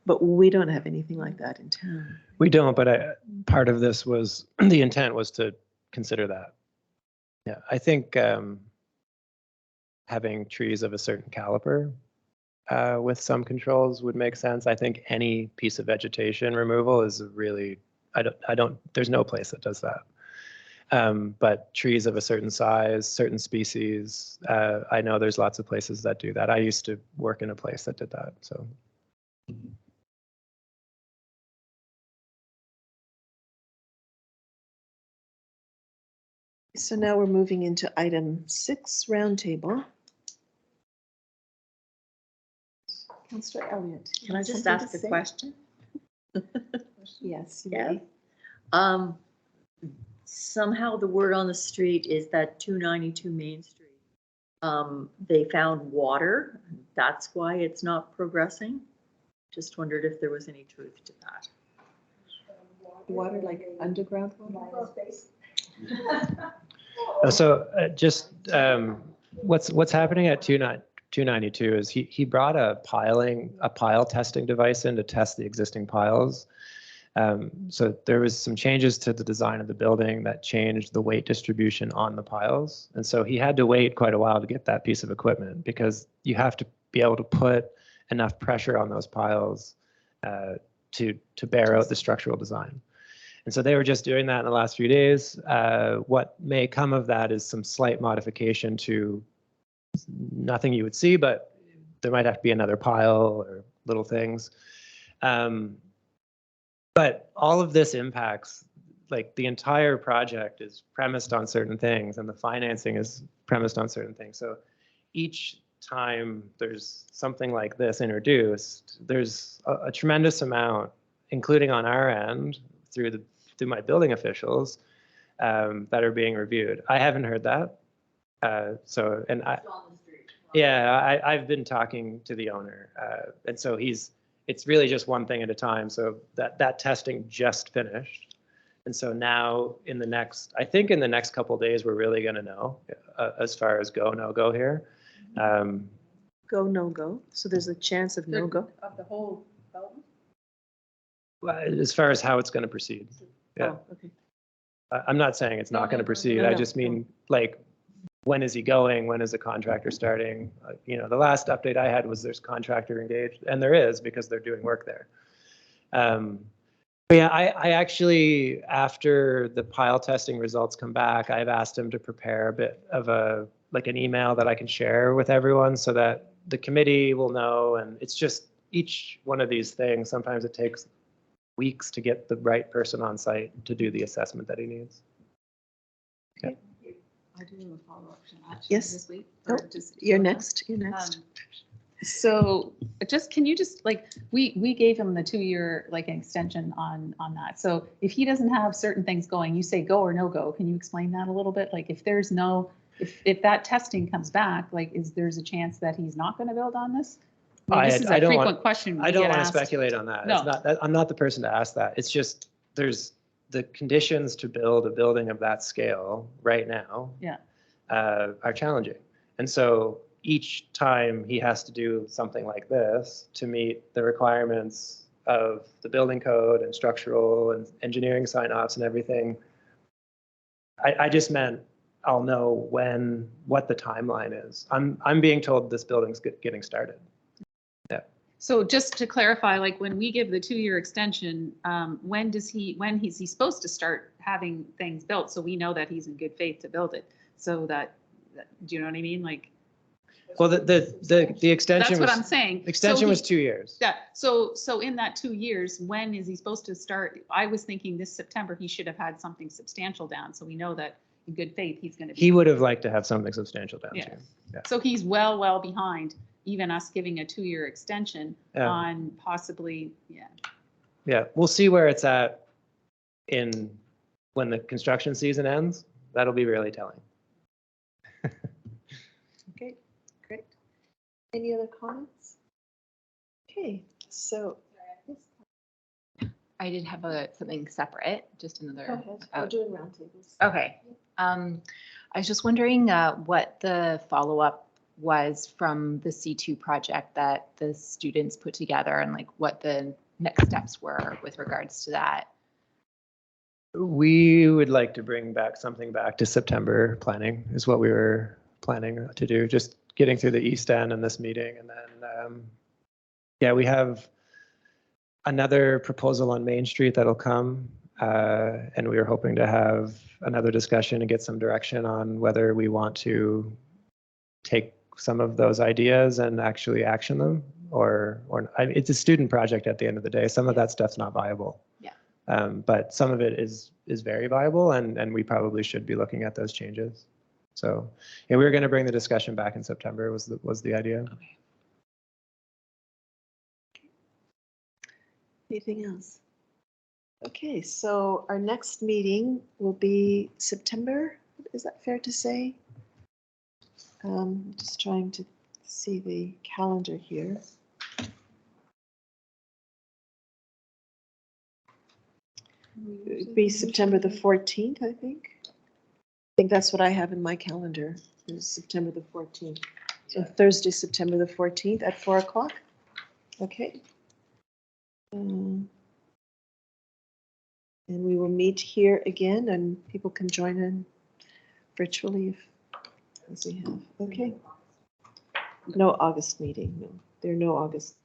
But we don't have anything like that in town. We don't, but part of this was, the intent was to consider that. Yeah, I think having trees of a certain caliber with some controls would make sense. I think any piece of vegetation removal is really, there's no place that does that. But trees of a certain size, certain species, I know there's lots of places that do that. I used to work in a place that did that, so. So now we're moving into item 6, roundtable. Councillor Elliott. Can I just something ask to a say? question? Yes. you Yeah. may. Somehow the word on the street is that 292 Main Street, they found water. That's why it's not progressing. Just wondered if there was any truth to that. Water, like underground water? So just what's happening at 292 is he brought a pile testing device in to test the existing piles. So there was some changes to the design of the building that changed the weight distribution on the piles. And so he had to wait quite a while to get that piece of equipment, because you have to be able to put enough pressure on those piles to bear out the structural design. And so they were just doing that in the last few days. What may come of that is some slight modification to nothing you would see, but there might have to be another pile or little things. But all of this impacts, like, the entire project is premised on certain things, and the financing is premised on certain things. So each time there's something like this introduced, there's a tremendous amount, including on our end, through my building officials, that are being reviewed. I haven't heard that. Yeah, I've been talking to the owner, and so it's really just one thing at a time. So that testing just finished. And so now I think in the next couple of days, we're really going to know as far as go, no go here. Go, no go. So there's a chance of no go. Of the whole development? As far as how it's going to proceed. Yeah. Oh, okay. I'm not saying it's not going to proceed. no, I no, just mean like, when is he going? When is the contractor starting? The last update I had was there's contractor engaged, and there is because they're doing work there. But yeah, I actually, after the pile testing results come back, I've asked him to prepare a bit of an email that I can share with everyone so that the committee will know. And it's just each one of these things, sometimes it takes weeks to get the right person on site to do the assessment that he needs. Okay. I do have a follow-up. Yes. This week. Oh, or just You're before that? next. You're next. So can you just we gave him the 2-year extension on that. So if he doesn't have certain things going, you say go or no go. Can you explain that a little bit? Like if there's if that testing comes back, there's a chance that he's not going to build on this? This is a frequent question. I don't want to speculate on that. No. I'm not the person to ask that. It's just there's the conditions to build a building of that scale right now. Yeah. Are challenging. And so each time he has to do something like this to meet the requirements of the building code and structural and engineering sign-offs and everything, I just meant I'll know what the timeline is. I'm being told this building's getting started. Yeah. So just to clarify, when we give the 2-year extension, when is he supposed to start having things built? So we know that he's in good faith to build it. So that do you know what I mean? Well, the extension That's what I'm saying. Extension was 2 years. Yeah. So in that 2 years, when is he supposed to start? I was thinking this September, he should have had something substantial down. So we know that in good faith, he's going to be. He would have liked to have something substantial down Yeah. too. Yeah. So he's well behind even us giving a 2-year extension Yeah. on possibly, yeah. Yeah, we'll see where it's at when the construction season ends. That'll be really telling. Okay, great. Any other comments? Okay, so. I did have something separate, just another. Go ahead. We're doing roundtables. Okay. I was just wondering what the follow-up was from the C2 project that the students put together and what the next steps were with regards to that. We would like to bring something back to September planning is what we were planning to do, just getting through the East End and this meeting. And then, we have another proposal on Main Street that'll come. And we were hoping to have another discussion and get some direction on whether we want to take some of those ideas and actually action them or it's a student project at the end of the day. Some of that stuff's not viable. Yeah. But some of it is very viable and we probably should be looking at those changes. So we were going to bring the discussion back in September was the idea. Okay. Anything else? Okay, so our next meeting will be September. Is that fair to say? Just trying to see the calendar here. It would be September the 14th, I think. I think that's what I have in my calendar, is September the 14th. So Thursday, September the 14th at 4 o'clock. Okay. And we will meet here again and people can join in virtually as we have. Okay. No August meeting, no. There are no August